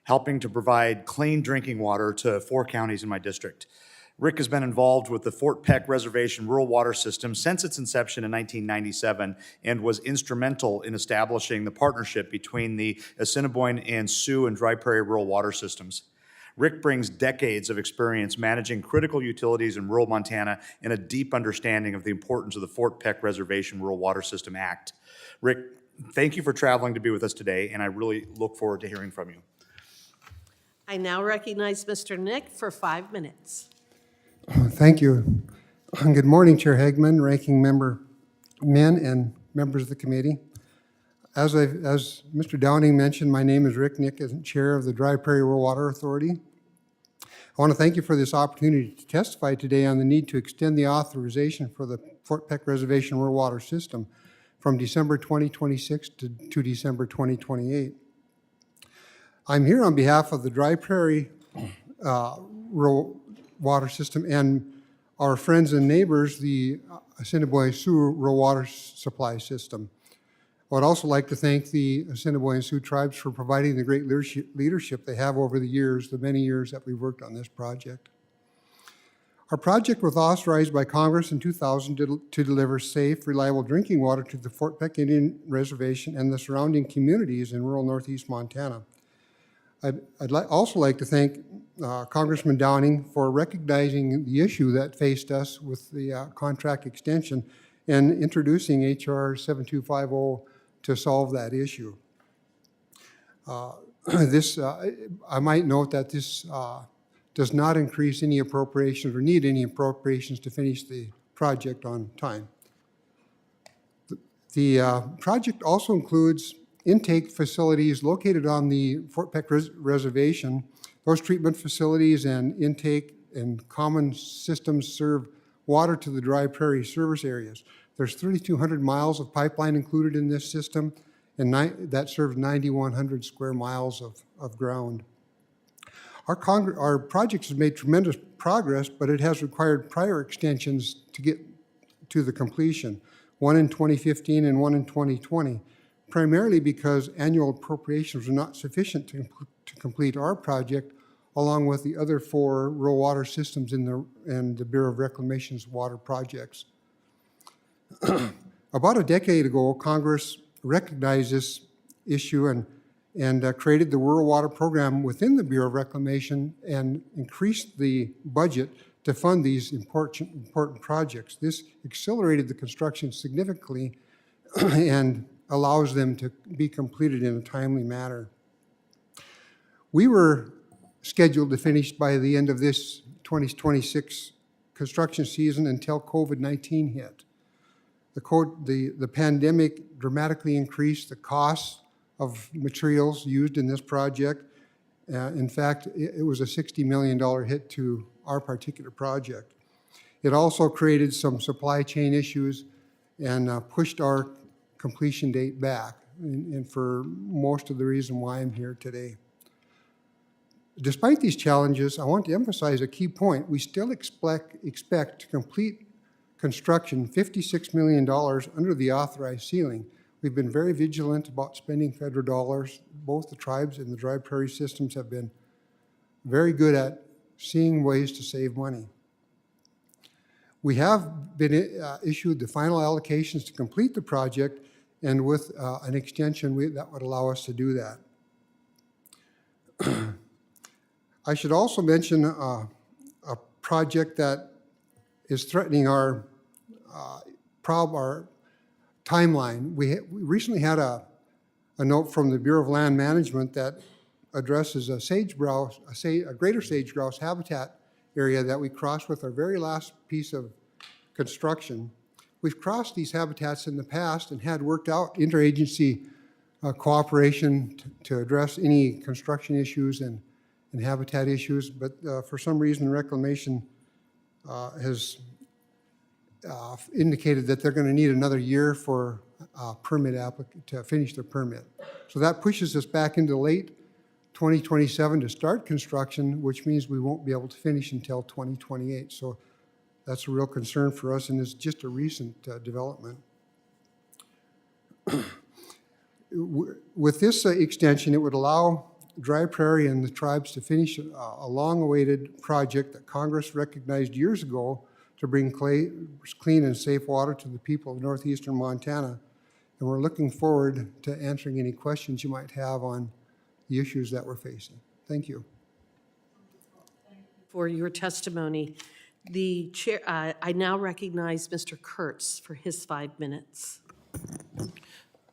[SPEAKER 3] helping to provide clean drinking water to 4 counties in my district. Rick has been involved with the Fort Peck Reservation Rural Water System since its inception in 1997 and was instrumental in establishing the partnership between the Assiniboine and Sioux and Dry Prairie Rural Water Systems. Rick brings decades of experience managing critical utilities in rural Montana and a deep understanding of the importance of the Fort Peck Reservation Rural Water System Act. Rick, thank you for traveling to be with us today, and I really look forward to hearing from you.
[SPEAKER 1] I now recognize Mr. Nick for 5 minutes.
[SPEAKER 4] Thank you. Good morning, Chair Hegman, Ranking Member Min, and members of the committee. As Mr. Downing mentioned, my name is Rick Nick, as Chair of the Dry Prairie Rural Water Authority. I want to thank you for this opportunity to testify today on the need to extend the authorization for the Fort Peck Reservation Rural Water System from December 2026 to December 2028. I'm here on behalf of the Dry Prairie Rural Water System and our friends and neighbors, the Assiniboine Sioux Rural Water Supply System. I would also like to thank the Assiniboine Sioux tribes for providing the great leadership they have over the years, the many years that we've worked on this project. Our project was authorized by Congress in 2000 to deliver safe, reliable drinking water to the Fort Peck Indian Reservation and the surrounding communities in rural northeast Montana. I'd also like to thank Congressman Downing for recognizing the issue that faced us with the contract extension and introducing H.R. 7250 to solve that issue. This, I might note that this does not increase any appropriations or need any appropriations to finish the project on time. The project also includes intake facilities located on the Fort Peck Reservation. Those treatment facilities and intake and common systems serve water to the dry prairie service areas. There's 3,200 miles of pipeline included in this system, and that serves 9,100 square miles of ground. Our project has made tremendous progress, but it has required prior extensions to get to the completion, one in 2015 and one in 2020, primarily because annual appropriations were not sufficient to complete our project, along with the other 4 rural water systems in the Bureau of Reclamation's water projects. About a decade ago, Congress recognized this issue and created the Rural Water Program within the Bureau of Reclamation and increased the budget to fund these important projects. This accelerated the construction significantly and allows them to be completed in a timely manner. We were scheduled to finish by the end of this 2026 construction season until COVID-19 hit. The pandemic dramatically increased the costs of materials used in this project. In fact, it was a $60 million hit to our particular project. It also created some supply chain issues and pushed our completion date back, and for most of the reason why I'm here today. Despite these challenges, I want to emphasize a key point. We still expect to complete construction $56 million under the authorized ceiling. We've been very vigilant about spending federal dollars. Both the tribes and the dry prairie systems have been very good at seeing ways to save money. We have been issued the final allocations to complete the project, and with an extension that would allow us to do that. I should also mention a project that is threatening our timeline. We recently had a note from the Bureau of Land Management that addresses a greater sage grouse habitat area that we crossed with our very last piece of construction. We've crossed these habitats in the past and had worked out interagency cooperation to address any construction issues and habitat issues, but for some reason Reclamation has indicated that they're going to need another year for to finish their permit. So that pushes us back into late 2027 to start construction, which means we won't be able to finish until 2028. So that's a real concern for us, and it's just a recent development. With this extension, it would allow dry prairie and the tribes to finish a long-awaited project that Congress recognized years ago to bring clean and safe water to the people of northeastern Montana. And we're looking forward to answering any questions you might have on the issues that we're facing. Thank you.
[SPEAKER 1] For your testimony. The chair, I now recognize Mr. Kurtz for his 5 minutes.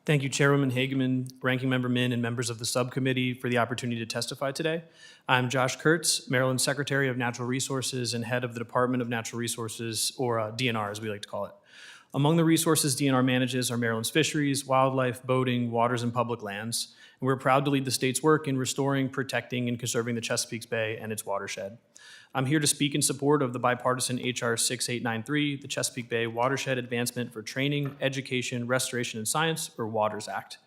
[SPEAKER 9] Thank you, Chairwoman Hageman, Ranking Member Min, and members of the subcommittee for the opportunity to testify today. I'm Josh Kurtz, Maryland Secretary of Natural Resources and head of the Department of Natural Resources, or DNR as we like to call it. Among the resources DNR manages are Maryland's fisheries, wildlife, boating, waters, and public lands. And we're proud to lead the state's work in restoring, protecting, and conserving the Chesapeake Bay and its watershed. I'm here to speak in support of the bipartisan HR 6893, the Chesapeake Bay Watershed Advancement for Training, Education, Restoration, and Science, or WATERS Act.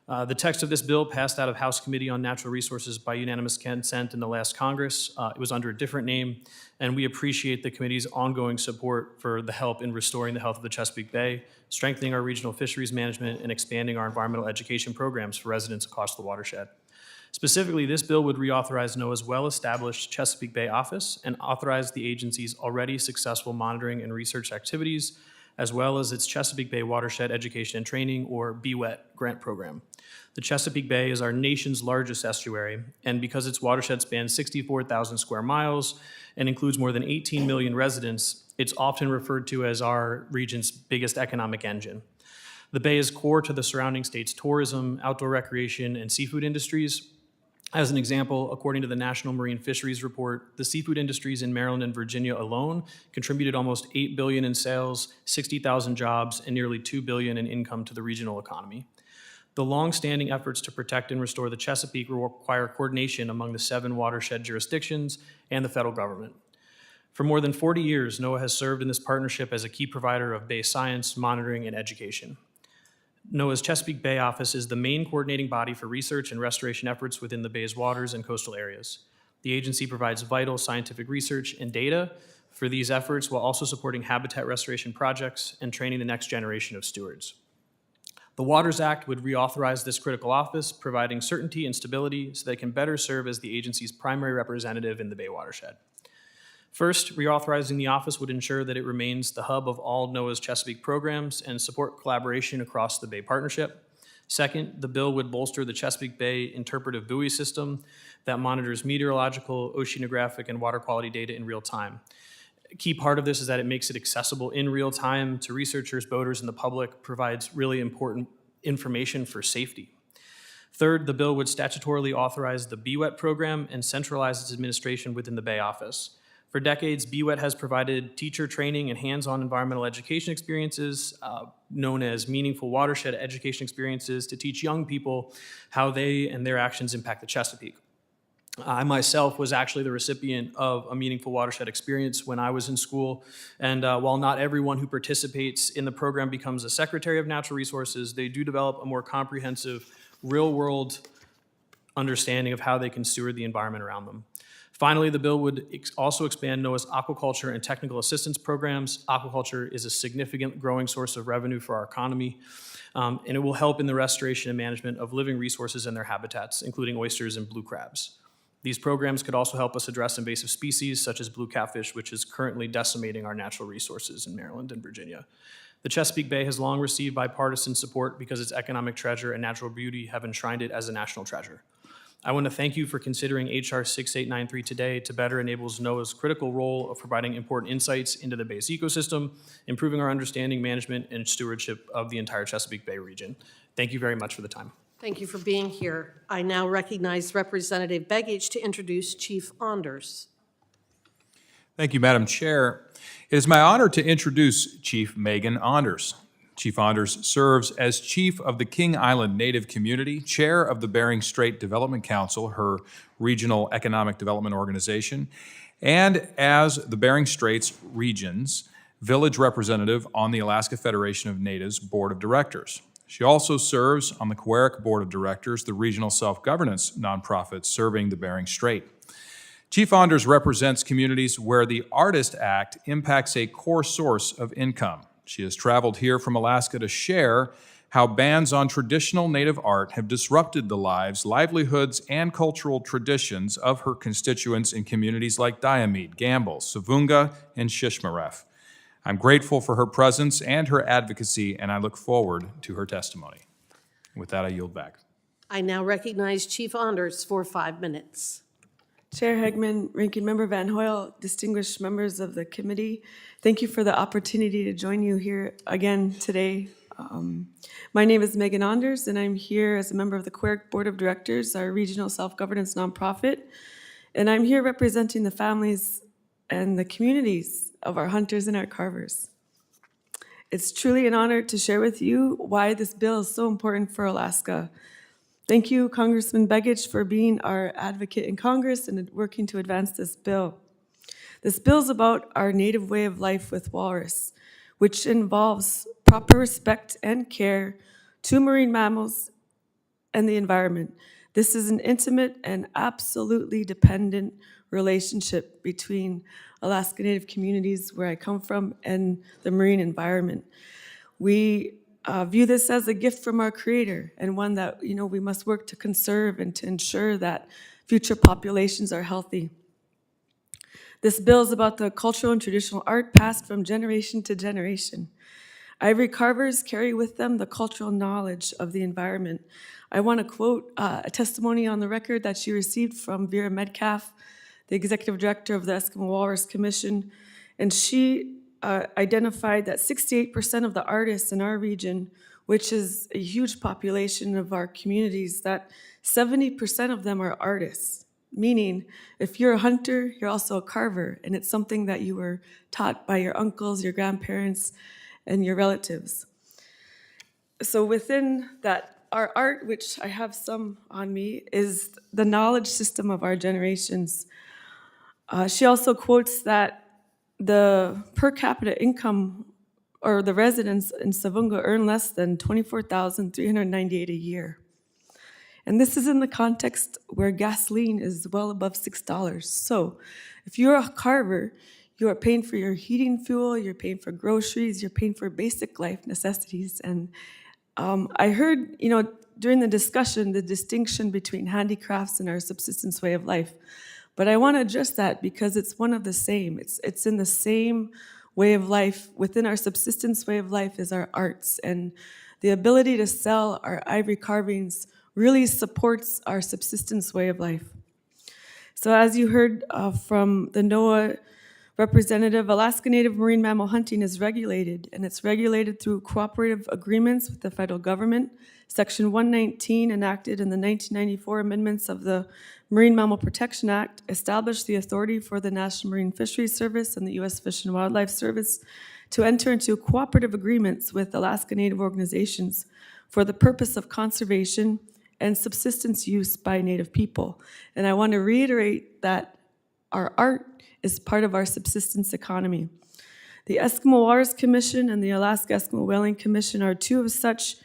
[SPEAKER 9] The text of this bill passed out of House Committee on Natural Resources by unanimous consent in the last Congress. It was under a different name, and we appreciate the committee's ongoing support for the help in restoring the health of the Chesapeake Bay, strengthening our regional fisheries management, and expanding our environmental education programs for residents across the watershed. Specifically, this bill would reauthorize NOAA's well-established Chesapeake Bay office and authorize the agency's already successful monitoring and research activities, as well as its Chesapeake Bay Watershed Education and Training, or BWET, grant program. The Chesapeake Bay is our nation's largest estuary, and because its watershed spans 64,000 square miles and includes more than 18 million residents, it's often referred to as our region's biggest economic engine. The bay is core to the surrounding state's tourism, outdoor recreation, and seafood industries, As an example, according to the National Marine Fisheries Report, the seafood industries in Maryland and Virginia alone contributed almost $8 billion in sales, 60,000 jobs, and nearly $2 billion in income to the regional economy. The long-standing efforts to protect and restore the Chesapeake require coordination among the 7 watershed jurisdictions and the federal government. For more than 40 years, NOAA has served in this partnership as a key provider of bay science, monitoring, and education. NOAA's Chesapeake Bay office is the main coordinating body for research and restoration efforts within the bay's waters and coastal areas. The agency provides vital scientific research and data for these efforts while also supporting habitat restoration projects and training the next generation of stewards. The Waters Act would reauthorize this critical office, providing certainty and stability so that it can better serve as the agency's primary representative in the Bay watershed. First, reauthorizing the office would ensure that it remains the hub of all NOAA's Chesapeake programs and support collaboration across the Bay Partnership. Second, the bill would bolster the Chesapeake Bay interpretive buoy system that monitors meteorological, oceanographic, and water quality data in real time. A key part of this is that it makes it accessible in real time to researchers, boaters, and the public, provides really important information for safety. Third, the bill would statutorily authorize the BWET program and centralize its administration within the Bay office. For decades, BWET has provided teacher training and hands-on environmental education experiences, known as meaningful watershed education experiences, to teach young people how they and their actions impact the Chesapeake. I myself was actually the recipient of a meaningful watershed experience when I was in school, and while not everyone who participates in the program becomes a Secretary of Natural Resources, they do develop a more comprehensive, real-world understanding of how they can steward the environment around them. Finally, the bill would also expand NOAA's aquaculture and technical assistance programs. Aquaculture is a significant growing source of revenue for our economy, and it will help in the restoration and management of living resources and their habitats, including oysters and blue crabs. These programs could also help us address invasive species such as blue catfish, which is currently decimating our natural resources in Maryland and Virginia. The Chesapeake Bay has long received bipartisan support because its economic treasure and natural beauty have enshrined it as a national treasure. I want to thank you for considering H.R. 6893 today to better enable NOAA's critical role of providing important insights into the Bay's ecosystem, improving our understanding, management, and stewardship of the entire Chesapeake Bay region. Thank you very much for the time.
[SPEAKER 1] Thank you for being here. I now recognize Representative Begich to introduce Chief Anders.
[SPEAKER 10] Thank you, Madam Chair. It is my honor to introduce Chief Megan Anders. Chief Anders serves as Chief of the King Island Native Community, Chair of the Bering Strait Development Council, her regional economic development organization, and as the Bering Straits Region's village representative on the Alaska Federation of Natives Board of Directors. She also serves on the Coeric Board of Directors, the regional self-governance nonprofit serving the Bering Strait. Chief Anders represents communities where the Artist Act impacts a core source of income. She has traveled here from Alaska to share how bans on traditional Native art have disrupted the lives, livelihoods, and cultural traditions of her constituents in communities like Diomede, Gamble, Savunga, and Shishmaref. I'm grateful for her presence and her advocacy, and I look forward to her testimony. With that, I yield back.
[SPEAKER 1] I now recognize Chief Anders for 5 minutes.
[SPEAKER 11] Chair Hegman, Ranking Member Van Hoyle, distinguished members of the committee, thank you for the opportunity to join you here again today. My name is Megan Anders, and I'm here as a member of the Coeric Board of Directors, our regional self-governance nonprofit, and I'm here representing the families and the communities of our hunters and our carvers. It's truly an honor to share with you why this bill is so important for Alaska. Thank you, Congressman Begich, for being our advocate in Congress and working to advance this bill. This bill is about our native way of life with walrus, which involves proper respect and care to marine mammals and the environment. This is an intimate and absolutely dependent relationship between Alaska Native communities, where I come from, and the marine environment. We view this as a gift from our Creator, and one that we must work to conserve and to ensure that future populations are healthy. This bill is about the cultural and traditional art passed from generation to generation. Ivory carvers carry with them the cultural knowledge of the environment. I want to quote a testimony on the record that she received from Vera Metcalf, the executive director of the Eskimo Walrus Commission, and she identified that 68% of the artists in our region which is a huge population of our communities, that 70% of them are artists. Meaning, if you're a hunter, you're also a carver, and it's something that you were taught by your uncles, your grandparents, and your relatives. So within that, our art, which I have some on me, is the knowledge system of our generations. She also quotes that the per capita income or the residents in Savunga earn less than $24,398 a year. And this is in the context where gasoline is well above $6. So if you're a carver, you are paying for your heating fuel, you're paying for groceries, you're paying for basic life necessities. And I heard, during the discussion, the distinction between handicrafts and our subsistence way of life. But I want to address that because it's one of the same. It's in the same way of life. Within our subsistence way of life is our arts. And the ability to sell our ivory carvings really supports our subsistence way of life. So as you heard from the NOAA representative, Alaska Native marine mammal hunting is regulated, and it's regulated through cooperative agreements with the federal government. Section 119, enacted in the 1994 amendments of the Marine Mammal Protection Act, established the authority for the National Marine Fisheries Service and the U.S. Fish and Wildlife Service to enter into cooperative agreements with Alaska Native organizations for the purpose of conservation and subsistence use by Native people. And I want to reiterate that our art is part of our subsistence economy. The Eskimo Waters Commission and the Alaska Eskimo Whaling Commission are two of such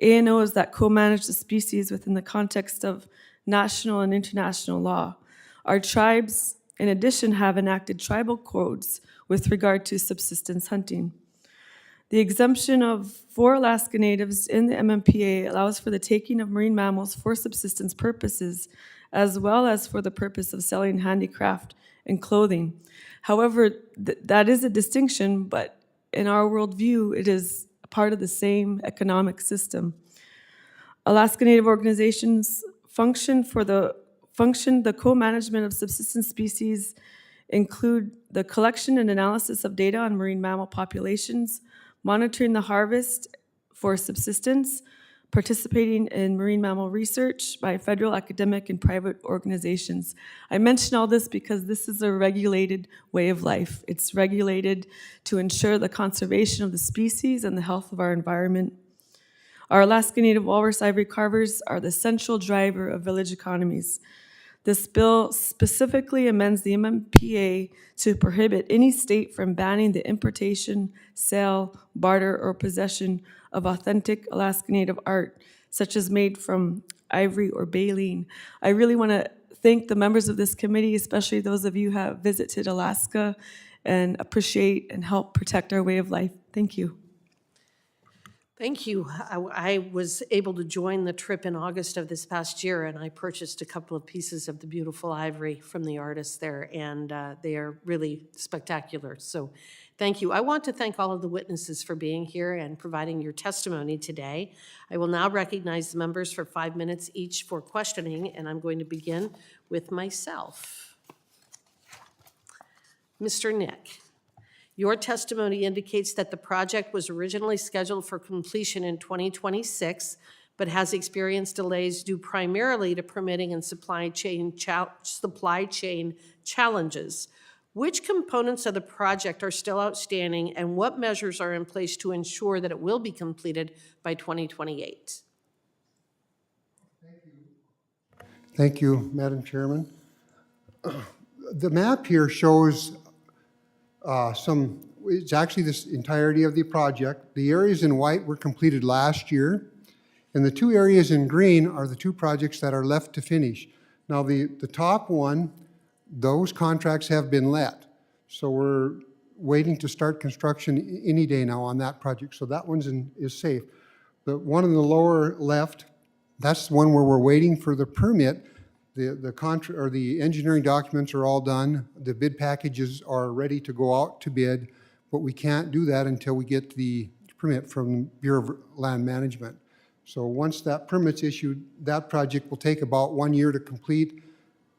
[SPEAKER 11] ANOs that co-manage the species within the context of national and international law. Our tribes, in addition, have enacted tribal codes with regard to subsistence hunting. The exemption for Alaska Natives in the MMPA allows for the taking of marine mammals for subsistence purposes, as well as for the purpose of selling handicraft and clothing. However, that is a distinction, but in our worldview, it is a part of the same economic system. Alaska Native organizations the co-management of subsistence species include the collection and analysis of data on marine mammal populations, monitoring the harvest for subsistence, participating in marine mammal research by federal, academic, and private organizations. I mention all this because this is a regulated way of life. It's regulated to ensure the conservation of the species and the health of our environment. Our Alaska Native walrus ivory carvers are the central driver of village economies. This bill specifically amends the MMPA to prohibit any state from banning the importation, sale, barter, or possession of authentic Alaska Native art, such as made from ivory or baleen. I really want to thank the members of this committee, especially those of you who have visited Alaska, and appreciate and help protect our way of life. Thank you.
[SPEAKER 1] Thank you. I was able to join the trip in August of this past year, and I purchased a couple of pieces of the beautiful ivory from the artists there, and they are really spectacular. So thank you. I want to thank all of the witnesses for being here and providing your testimony today. I will now recognize the members for 5 minutes each for questioning, and I'm going to begin with myself. Mr. Nick. Your testimony indicates that the project was originally scheduled for completion in 2026, but has experienced delays due primarily to permitting and supply chain challenges. Which components of the project are still outstanding, and what measures are in place to ensure that it will be completed by 2028?
[SPEAKER 12] Thank you, Madam Chairman. The map here shows it's actually this entirety of the project. The areas in white were completed last year, and the two areas in green are the two projects that are left to finish. Now, the top one, those contracts have been let. So we're waiting to start construction any day now on that project. So that one's is safe. The one in the lower left, that's the one where we're waiting for the permit. The engineering documents are all done. The bid packages are ready to go out to bid, but we can't do that until we get the permit from Bureau of Land Management. So once that permit's issued, that project will take about 1 year to complete.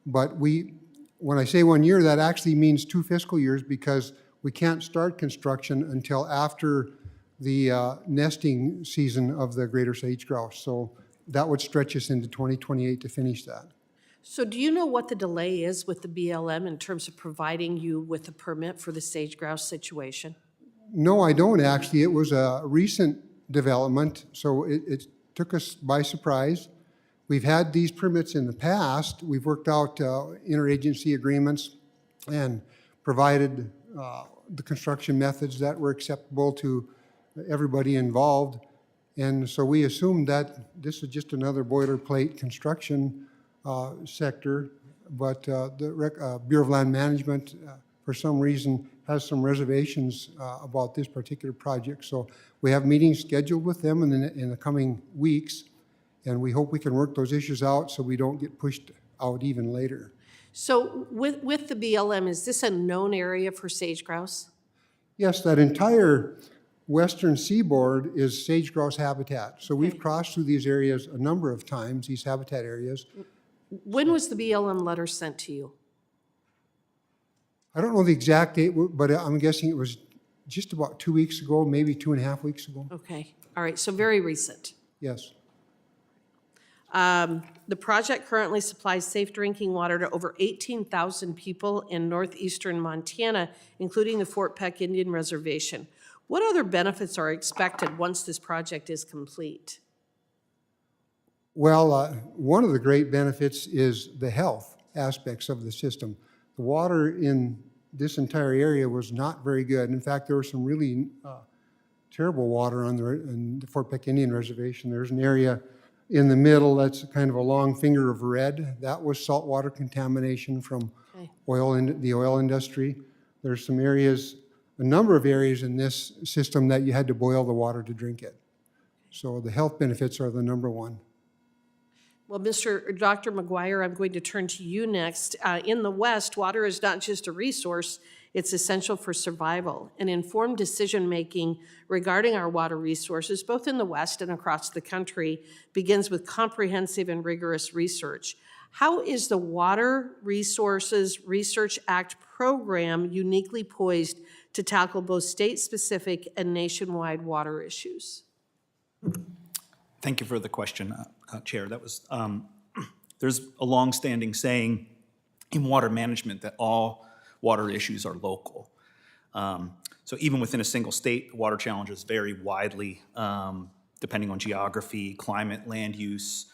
[SPEAKER 12] But when I say 1 year, that actually means 2 fiscal years, because we can't start construction until after the nesting season of the greater sage grouse. So that would stretch us into 2028 to finish that.
[SPEAKER 1] So do you know what the delay is with the BLM in terms of providing you with a permit for the sage grouse situation?
[SPEAKER 12] No, I don't actually. It was a recent development, so it took us by surprise. We've had these permits in the past. We've worked out interagency agreements and provided the construction methods that were acceptable to everybody involved. And so we assumed that this is just another boilerplate construction sector, but the Bureau of Land Management, for some reason, has some reservations about this particular project. So we have meetings scheduled with them in the coming weeks, and we hope we can work those issues out so we don't get pushed out even later.
[SPEAKER 1] So with the BLM, is this a known area for sage grouse?
[SPEAKER 12] Yes, that entire western seaboard is sage grouse habitat. So we've crossed through these areas a number of times, these habitat areas.
[SPEAKER 1] When was the BLM letter sent to you?
[SPEAKER 12] I don't know the exact date, but I'm guessing it was just about 2 weeks ago, maybe 2.5 weeks ago.
[SPEAKER 1] Okay, all right, so very recent.
[SPEAKER 12] Yes.
[SPEAKER 1] The project currently supplies safe drinking water to over 18,000 people in northeastern Montana, including the Fort Peck Indian Reservation. What other benefits are expected once this project is complete?
[SPEAKER 12] Well, one of the great benefits is the health aspects of the system. The water in this entire area was not very good. In fact, there was some really terrible water in the Fort Peck Indian Reservation. There's an area in the middle that's kind of a long finger of red. That was saltwater contamination from the oil industry. There's some areas, a number of areas in this system that you had to boil the water to drink it. So the health benefits are the number one.
[SPEAKER 1] Well, Dr. McGuire, I'm going to turn to you next. In the West, water is not just a resource, it's essential for survival. And informed decision-making regarding our water resources, both in the West and across the country, begins with comprehensive and rigorous research. How is the Water Resources Research Act program uniquely poised to tackle both state-specific and nationwide water issues?
[SPEAKER 8] Thank you for the question, Chair. That was, there's a longstanding saying in water management that all water issues are local. So even within a single state, water challenges vary widely depending on geography, climate, land use,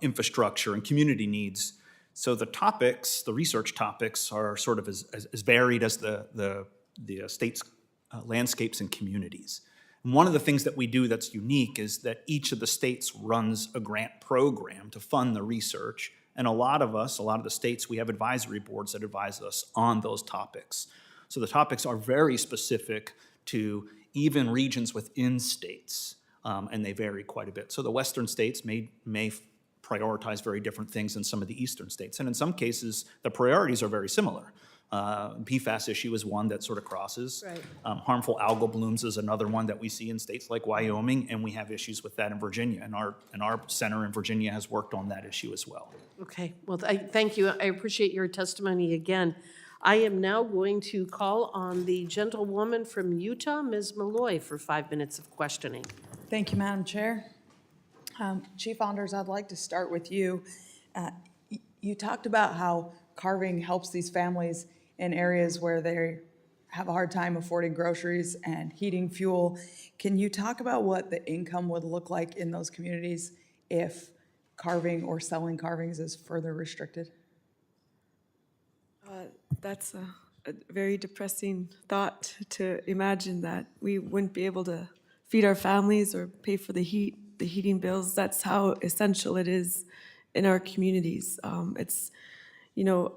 [SPEAKER 8] infrastructure, and community needs. So the topics, the research topics, are sort of as varied as the state's landscapes and communities. And one of the things that we do that's unique is that each of the states runs a grant program to fund the research. And a lot of the states, we have advisory boards that advise us on those topics. So the topics are very specific to even regions within states, and they vary quite a bit. So the western states may prioritize very different things than some of the eastern states. And in some cases, the priorities are very similar. PFAS issue is one that sort of crosses.
[SPEAKER 1] Right.
[SPEAKER 8] Harmful algal blooms is another one that we see in states like Wyoming, and we have issues with that in Virginia. And our center in Virginia has worked on that issue as well.
[SPEAKER 1] Okay, well, thank you. I appreciate your testimony again. I am now going to call on the gentlewoman from Utah, Ms. Malloy, for 5 minutes of questioning.
[SPEAKER 7] Thank you, Madam Chair. Chief Anders, I'd like to start with you. You talked about how carving helps these families in areas where they have a hard time affording groceries and heating fuel. Can you talk about what the income would look like in those communities if carving or selling carvings is further restricted?
[SPEAKER 11] That's a very depressing thought to imagine that we wouldn't be able to feed our families or pay for the heating bills. That's how essential it is in our communities.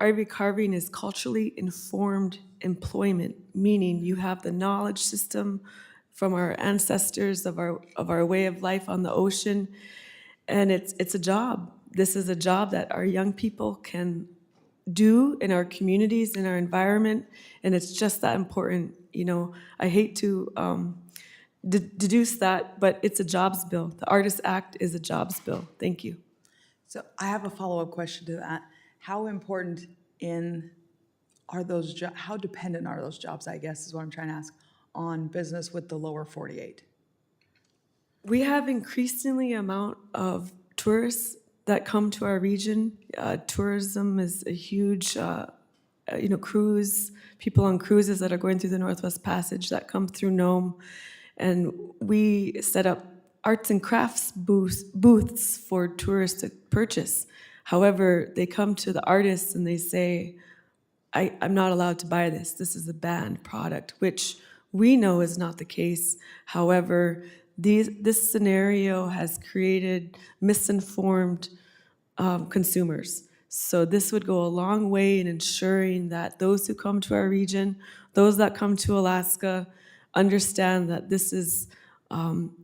[SPEAKER 11] Ivory carving is culturally informed employment, meaning you have the knowledge system from our ancestors of our way of life on the ocean, and it's a job. This is a job that our young people can do in our communities, in our environment, and it's just that important. I hate to deduce that, but it's a jobs bill. The Artist Act is a jobs bill. Thank you.
[SPEAKER 7] So I have a follow-up question to that. How important how dependent are those jobs, I guess, is what I'm trying to ask, on business with the lower 48?
[SPEAKER 11] We have increasingly amount of tourists that come to our region. Tourism is a huge, cruise, people on cruises that are going through the Northwest Passage that come through Nome. And we set up arts and crafts booths for tourists to purchase. However, they come to the artists and they say, I'm not allowed to buy this. This is a banned product, which we know is not the case. However, this scenario has created misinformed consumers. So this would go a long way in ensuring that those who come to our region, those that come to Alaska, understand that this is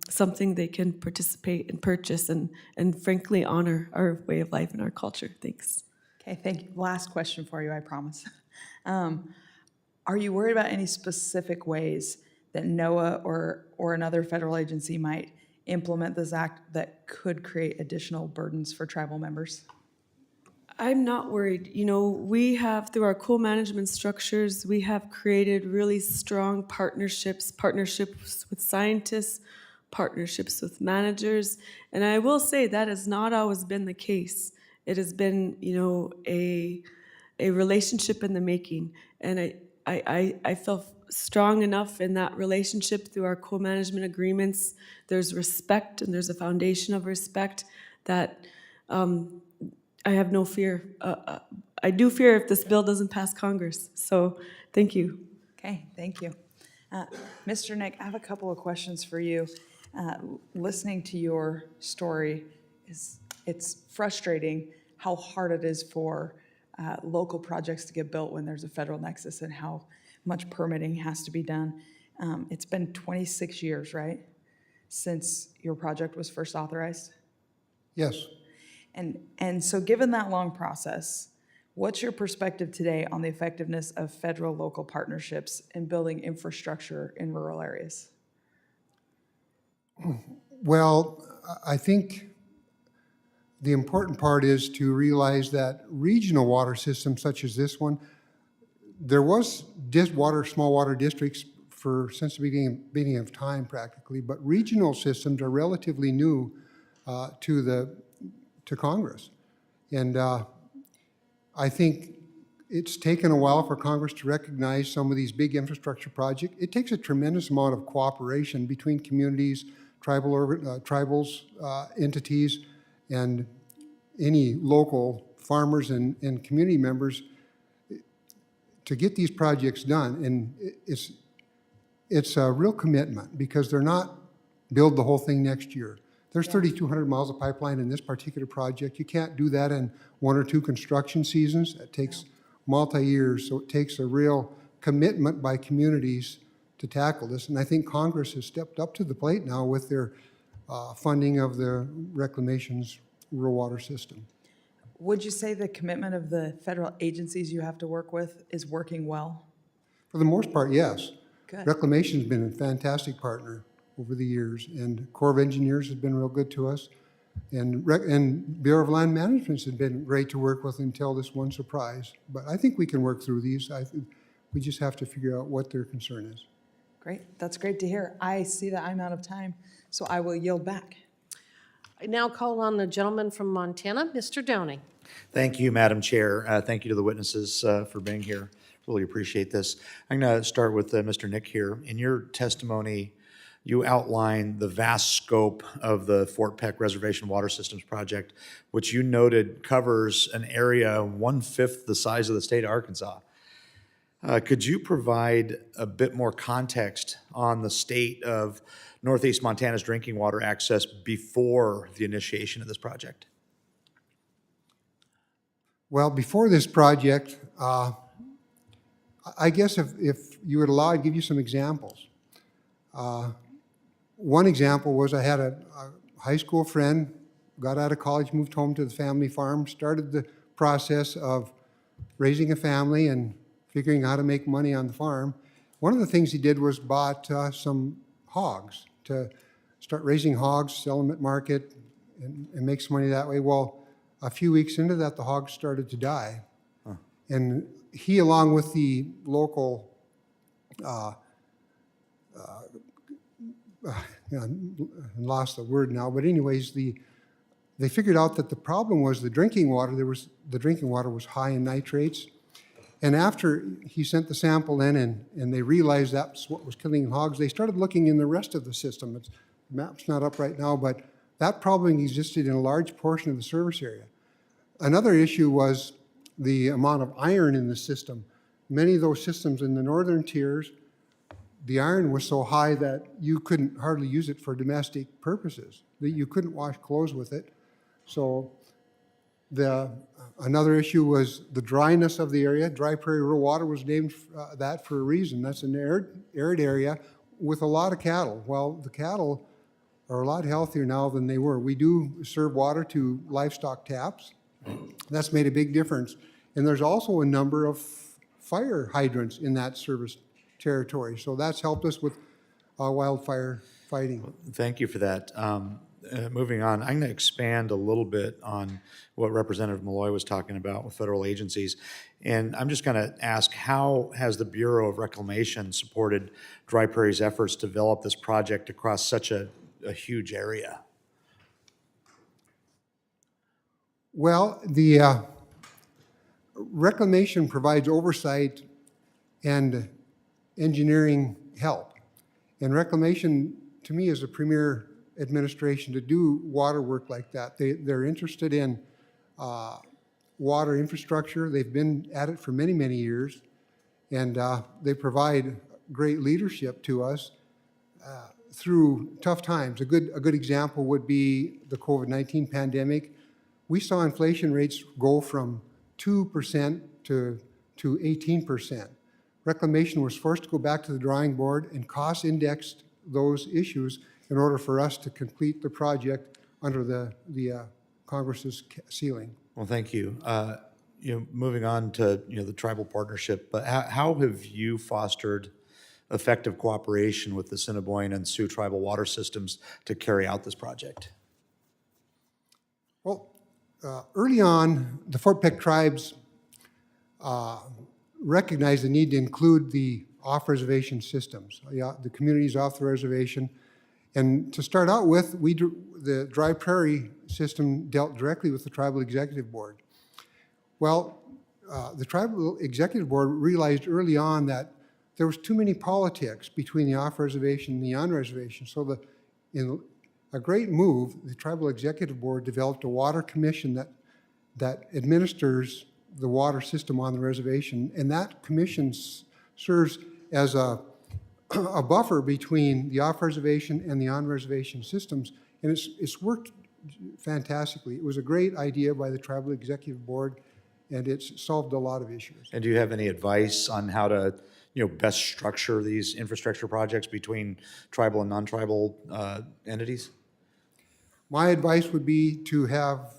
[SPEAKER 11] something they can participate and purchase and frankly honor our way of life and our culture. Thanks.
[SPEAKER 7] Okay, thank you. Last question for you, I promise. Are you worried about any specific ways that NOAA or another federal agency might implement this act that could create additional burdens for tribal members?
[SPEAKER 11] I'm not worried. We have, through our co-management structures, we have created really strong partnerships with scientists, partnerships with managers. And I will say that has not always been the case. It has been, a relationship in the making. And I feel strong enough in that relationship through our co-management agreements. There's respect and there's a foundation of respect that I have no fear. I do fear if this bill doesn't pass Congress. So thank you.
[SPEAKER 7] Okay, thank you. Mr. Nick, I have a couple of questions for you. Listening to your story, it's frustrating how hard it is for local projects to get built when there's a federal nexus and how much permitting has to be done. It's been 26 years, right, since your project was first authorized?
[SPEAKER 12] Yes.
[SPEAKER 7] And so given that long process, what's your perspective today on the effectiveness of federal-local partnerships in building infrastructure in rural areas?
[SPEAKER 12] Well, I think the important part is to realize that regional water systems such as this one, there was small water districts since the beginning of time practically, but regional systems are relatively new to Congress. And I think it's taken a while for Congress to recognize some of these big infrastructure projects. It takes a tremendous amount of cooperation between communities, tribals, entities, and any local farmers and community members to get these projects done. And it's a real commitment because they're not build the whole thing next year. There's 3,200 miles of pipeline in this particular project. You can't do that in 1 or 2 construction seasons. It takes multi-years, so it takes a real commitment by communities to tackle this. And I think Congress has stepped up to the plate now with their funding of the reclamation's rural water system.
[SPEAKER 7] Would you say the commitment of the federal agencies you have to work with is working well?
[SPEAKER 12] For the most part, yes.
[SPEAKER 7] Good.
[SPEAKER 12] Reclamation's been a fantastic partner over the years, and Corps of Engineers has been real good to us, and Bureau of Land Management has been great to work with until this one surprise. But I think we can work through these. We just have to figure out what their concern is.
[SPEAKER 7] Great, that's great to hear. I see that I'm out of time, so I will yield back.
[SPEAKER 1] I now call on the gentleman from Montana, Mr. Downing.
[SPEAKER 3] Thank you, Madam Chair. Thank you to the witnesses for being here. Really appreciate this. I'm going to start with Mr. Nick here. In your testimony, you outlined the vast scope of the Fort Peck Reservation Water Systems Project, which you noted covers an area 1/5 the size of the state of Arkansas. Could you provide a bit more context on the state of Northeast Montana's drinking water access before the initiation of this project?
[SPEAKER 12] Well, before this project, I guess if you would allow, I'd give you some examples. One example was I had a high school friend, got out of college, moved home to the family farm, started the process of raising a family and figuring out how to make money on the farm. One of the things he did was bought some hogs to start raising hogs, sell them at market, and make some money that way. Well, a few weeks into that, the hogs started to die. And he, along with the local lost the word now, but anyways, they figured out that the problem was the drinking water. The drinking water was high in nitrates. And after he sent the sample in and they realized that's what was killing hogs, they started looking in the rest of the system. The map's not up right now, but that problem existed in a large portion of the service area. Another issue was the amount of iron in the system. Many of those systems in the northern tiers, the iron was so high that you couldn't hardly use it for domestic purposes, that you couldn't wash clothes with it. So another issue was the dryness of the area. Dry prairie rural water was named that for a reason. That's an arid area with a lot of cattle. Well, the cattle are a lot healthier now than they were. We do serve water to livestock taps. That's made a big difference. And there's also a number of fire hydrants in that service territory. So that's helped us with wildfire fighting.
[SPEAKER 3] Thank you for that. Moving on, I'm going to expand a little bit on what Representative Malloy was talking about with federal agencies. And I'm just going to ask, how has the Bureau of Reclamation supported Dry Prairie's efforts to develop this project across such a huge area?
[SPEAKER 12] Well, the Reclamation provides oversight and engineering help. And Reclamation, to me, is a premier administration to do water work like that. They're interested in water infrastructure. They've been at it for many, many years. And they provide great leadership to us through tough times. A good example would be the COVID-19 pandemic. We saw inflation rates go from 2% to 18%. Reclamation was forced to go back to the drawing board and cost indexed those issues in order for us to complete the project under the Congress's ceiling.
[SPEAKER 3] Well, thank you. Moving on to the tribal partnership, but how have you fostered effective cooperation with the Assiniboine and Sioux tribal water systems to carry out this project?
[SPEAKER 12] Well, early on, the Fort Peck tribes recognized the need to include the off-reservation systems, the communities off the reservation. And to start out with, the Dry Prairie system dealt directly with the Tribal Executive Board. Well, the Tribal Executive Board realized early on that there was too many politics between the off-reservation and the on-reservation. So in a great move, the Tribal Executive Board developed a water commission that administers the water system on the reservation, and that commission serves as a buffer between the off-reservation and the on-reservation systems, and it's worked fantastically. It was a great idea by the Tribal Executive Board, and it's solved a lot of issues.
[SPEAKER 3] And do you have any advice on how to best structure these infrastructure projects between tribal and non-tribal entities?
[SPEAKER 12] My advice would be to have,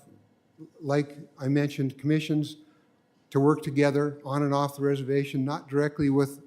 [SPEAKER 12] like I mentioned, commissions to work together on and off the reservation, not directly with,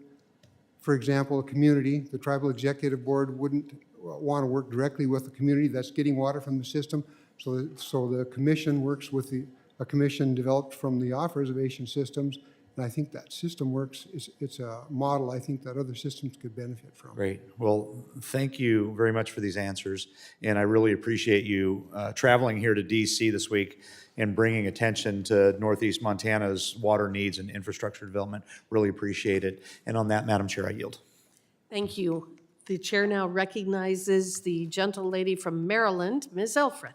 [SPEAKER 12] for example, a community. The Tribal Executive Board wouldn't want to work directly with the community that's getting water from the system. So the commission works with a commission developed from the off-reservation systems. And I think that system works. It's a model I think that other systems could benefit from.
[SPEAKER 3] Great. Well, thank you very much for these answers. And I really appreciate you traveling here to DC this week and bringing attention to Northeast Montana's water needs and infrastructure development. Really appreciate it. And on that, Madam Chair, I yield.
[SPEAKER 1] Thank you. The chair now recognizes the gentle lady from Maryland, Ms. Elfreth.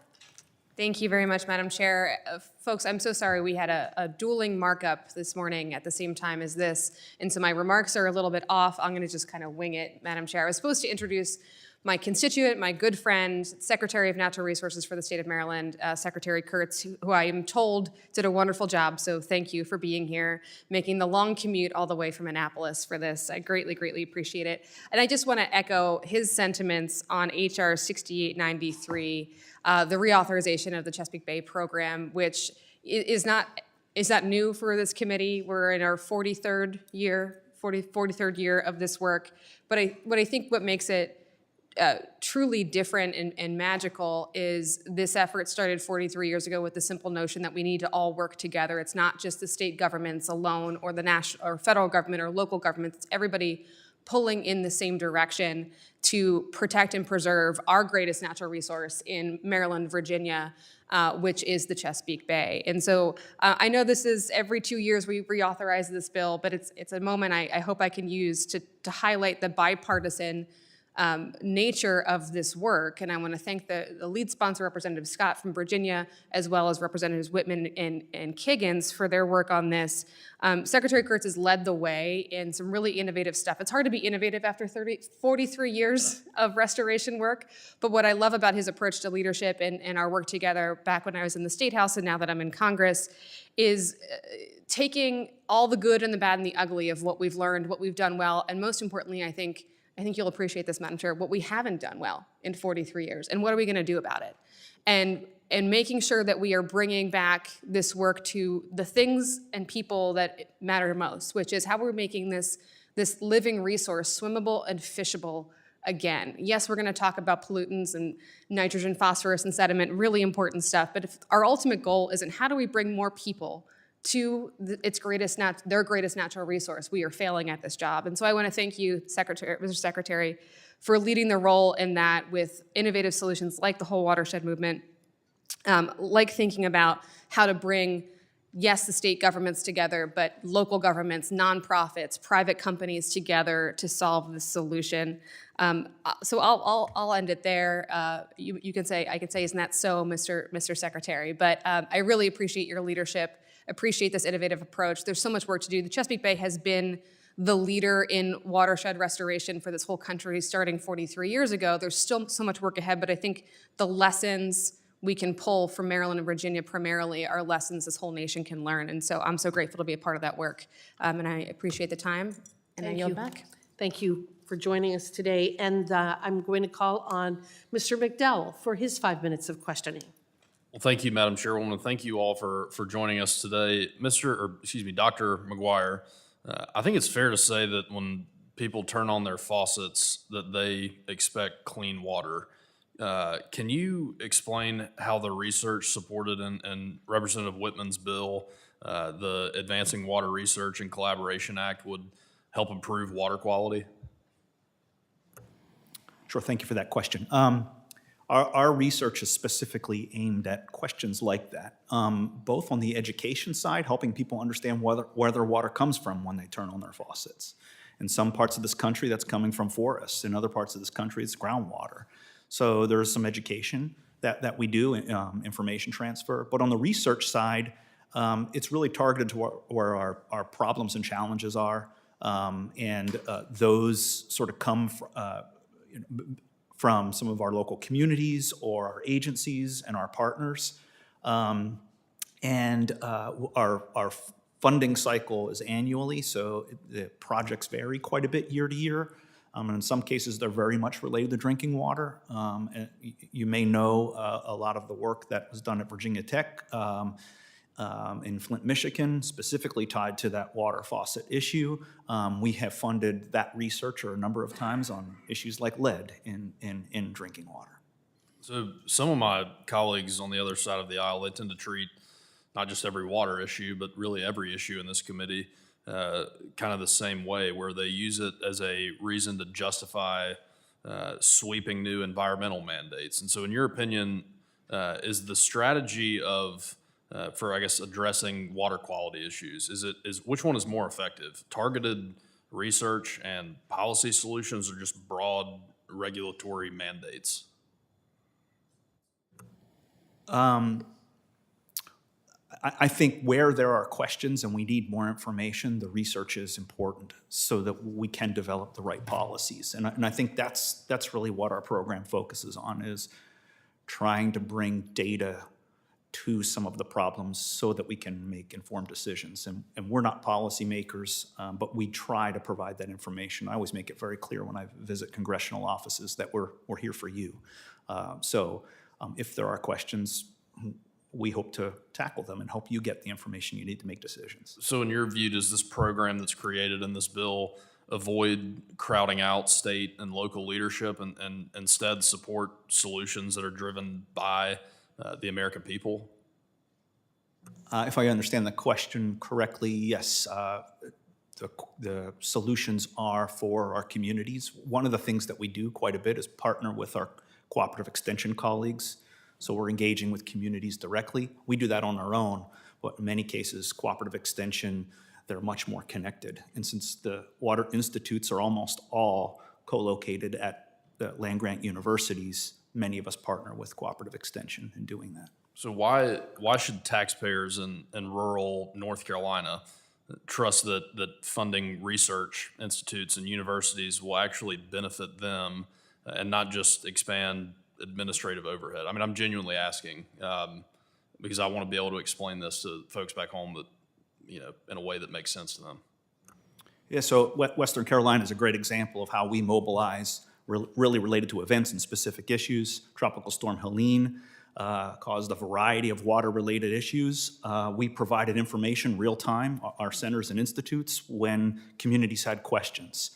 [SPEAKER 13] Thank you very much, Madam Chair. Folks, I'm so sorry we had a dueling markup this morning at the same time as this, and so my remarks are a little bit off. I'm going to just kind of wing it, Madam Chair. I was supposed to introduce my constituent, my good friend, Secretary of Natural Resources for the state of Maryland, Secretary Kurtz, who I am told did a wonderful job, so thank you for being here, making the long commute all the way from Annapolis for this. I greatly, greatly appreciate it. And I just want to echo his sentiments on HR 6893, the reauthorization of the Chesapeake Bay program, which is not new for this committee. We're in our 43rd year of this work. But I think what makes it truly different and magical is this effort started 43 years ago with the simple notion that we need to all work together. It's not just the state governments alone or the national or federal government or local governments. It's everybody pulling in the same direction to protect and preserve our greatest natural resource in Maryland, Virginia, which is the Chesapeake Bay. And so I know this is every 2 years we reauthorize this bill, but it's a moment I hope I can use to highlight the bipartisan nature of this work. And I want to thank the lead sponsor, Representative Scott from Virginia, as well as Representatives Wittman and Kiggins for their work on this. Secretary Kurtz has led the way in some really innovative stuff. It's hard to be innovative after 43 years of restoration work, but what I love about his approach to leadership and our work together back when I was in the State House and now that I'm in Congress is taking all the good and the bad and the ugly of what we've learned, what we've done well, and most importantly, I think you'll appreciate this, Madam Chair, what we haven't done well in 43 years, and what are we going to do about it? And making sure that we are bringing back this work to the things and people that matter most, which is how we're making this living resource swimmable and fishable again. Yes, we're going to talk about pollutants and nitrogen, phosphorus, and sediment, really important stuff, but if our ultimate goal isn't how do we bring more people to their greatest natural resource, we are failing at this job. And so I want to thank you, Mr. Secretary, for leading the role in that with innovative solutions like the whole watershed movement, like thinking about how to bring, yes, the state governments together, but local governments, nonprofits, private companies together to solve this solution. So I'll end it there. You can say, I can say, isn't that so, Mr. Secretary? But I really appreciate your leadership. Appreciate this innovative approach. There's so much work to do. The Chesapeake Bay has been the leader in watershed restoration for this whole country starting 43 years ago. There's still so much work ahead, but I think the lessons we can pull from Maryland and Virginia primarily are lessons this whole nation can learn. And so I'm so grateful to be a part of that work. And I appreciate the time, and I yield back.
[SPEAKER 1] Thank you for joining us today. And I'm going to call on Mr. McDowell for his 5 minutes of questioning.
[SPEAKER 14] Well, thank you, Madam Chairwoman. Thank you all for joining us today. Dr. McGuire, I think it's fair to say that when people turn on their faucets that they expect clean water. Can you explain how the research supported in Representative Wittman's bill, the Advancing Water Research and Collaboration Act, would help improve water quality?
[SPEAKER 8] Sure, thank you for that question. Our research is specifically aimed at questions like that, both on the education side, helping people understand where their water comes from when they turn on their faucets. In some parts of this country, that's coming from forests. In other parts of this country, it's groundwater. So there's some education that we do, information transfer. But on the research side, it's really targeted to where our problems and challenges are. And those sort of come from some of our local communities or our agencies and our partners. Our funding cycle is annually, so the projects vary quite a bit year to year. And in some cases, they're very much related to drinking water. And you may know a lot of the work that was done at Virginia Tech in Flint, Michigan, specifically tied to that water faucet issue. We have funded that research a number of times on issues like lead in drinking water.
[SPEAKER 14] So some of my colleagues on the other side of the aisle, they tend to treat not just every water issue, but really every issue in this committee kind of the same way, where they use it as a reason to justify sweeping new environmental mandates. And so in your opinion, is the strategy for I guess addressing water quality issues, which one is more effective? Targeted research and policy solutions, or just broad regulatory mandates?
[SPEAKER 8] I think where there are questions and we need more information, the research is important so that we can develop the right policies. And I think that's really what our program focuses on, is trying to bring data to some of the problems so that we can make informed decisions. And we're not policymakers, but we try to provide that information. I always make it very clear when I visit congressional offices that we're here for you. So if there are questions, we hope to tackle them and help you get the information you need to make decisions.
[SPEAKER 14] So in your view, does this program that's created in this bill avoid crowding out state and local leadership and instead support solutions that are driven by the American people?
[SPEAKER 8] If I understand the question correctly, yes. the solutions are for our communities. One of the things that we do quite a bit is partner with our cooperative extension colleagues. So we're engaging with communities directly. We do that on our own, but in many cases, cooperative extension, they're much more connected. And since the water institutes are almost all co-located at the land-grant universities, many of us partner with cooperative extension in doing that.
[SPEAKER 14] So why should taxpayers in rural North Carolina trust that funding research institutes and universities will actually benefit them and not just expand administrative overhead? I mean, I'm genuinely asking because I want to be able to explain this to folks back home that, in a way that makes sense to them.
[SPEAKER 8] Yeah, so Western Carolina is a great example of how we mobilize really related to events and specific issues. Tropical Storm Helene caused a variety of water-related issues. We provided information real time, our centers and institutes, when communities had questions.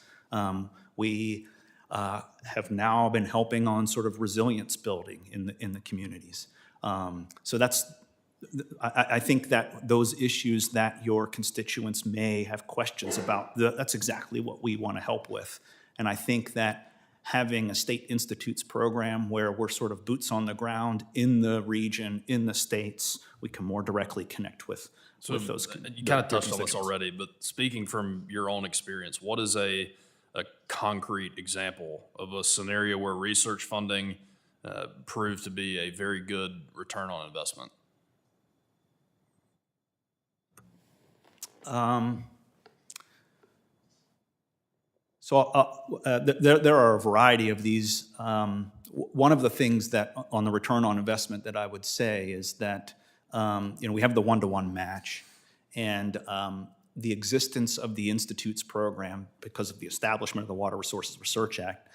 [SPEAKER 8] We have now been helping on sort of resilience building in the communities. So I think that those issues that your constituents may have questions about, that's exactly what we want to help with. And I think that having a state institutes program where we're sort of boots on the ground in the region, in the states, we can more directly connect with those.
[SPEAKER 14] You kind of touched on this already, but speaking from your own experience, what is a concrete example of a scenario where research funding proved to be a very good return on investment?
[SPEAKER 8] There are a variety of these. One of the things that on the return on investment that I would say is that we have the one-to-one match, and the existence of the Institutes program, because of the establishment of the Water Resources Research Act,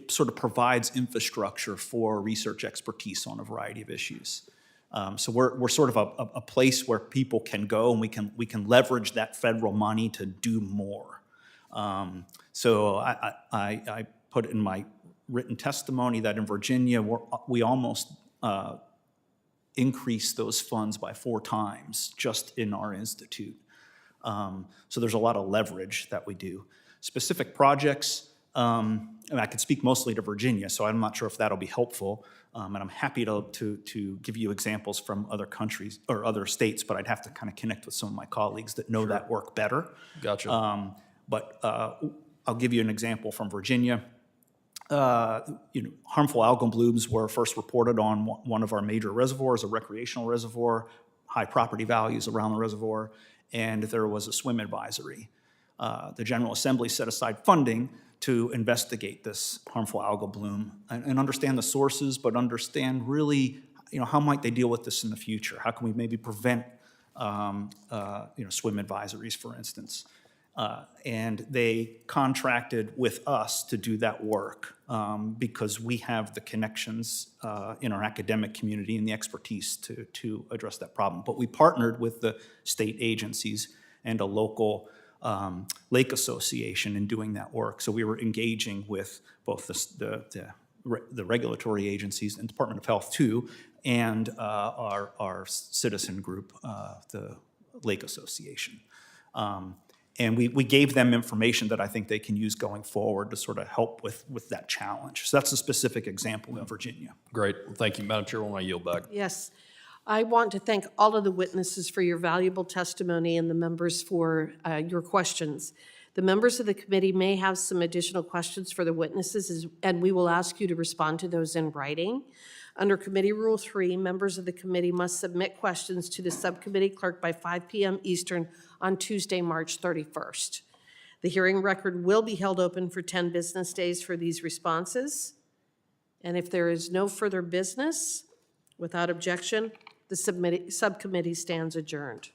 [SPEAKER 8] sort of provides infrastructure for research expertise on a variety of issues. So we're sort of a place where people can go, and we can leverage that federal money to do more. So I put in my written testimony that in Virginia we almost increased those funds by 4 times just in our institute. So there's a lot of leverage that we do. Specific projects, and I could speak mostly to Virginia, so I'm not sure if that'll be helpful. And I'm happy to give you examples from other countries or other states, but I'd have to kind of connect with some of my colleagues that know that work better.
[SPEAKER 14] Gotcha.
[SPEAKER 8] But I'll give you an example from Virginia. Harmful algal blooms were first reported on one of our major reservoirs, a recreational reservoir, high property values around the reservoir, and there was a swim advisory. The General Assembly set aside funding to investigate this harmful algal bloom and understand the sources, but understand really, how might they deal with this in the future? How can we maybe prevent, swim advisories, for instance? And they contracted with us to do that work because we have the connections in our academic community and the expertise to address that problem. But we partnered with the state agencies and a local lake association in doing that work. So we were engaging with both the regulatory agencies and Department of Health too, and our citizen group, the Lake Association. And we gave them information that I think they can use going forward to sort of help with that challenge. So that's a specific example in Virginia.
[SPEAKER 14] Great. Thank you, Madam Chair. I yield back.
[SPEAKER 1] Yes. I want to thank all of the witnesses for your valuable testimony and the members for your questions. The members of the committee may have some additional questions for the witnesses, and we will ask you to respond to those in writing. Under Committee Rule 3, members of the committee must submit questions to the subcommittee clerk by 5 p.m. Eastern on Tuesday, March 31st. The hearing record will be held open for 10 business days for these responses. And if there is no further business, without objection, the subcommittee stands adjourned.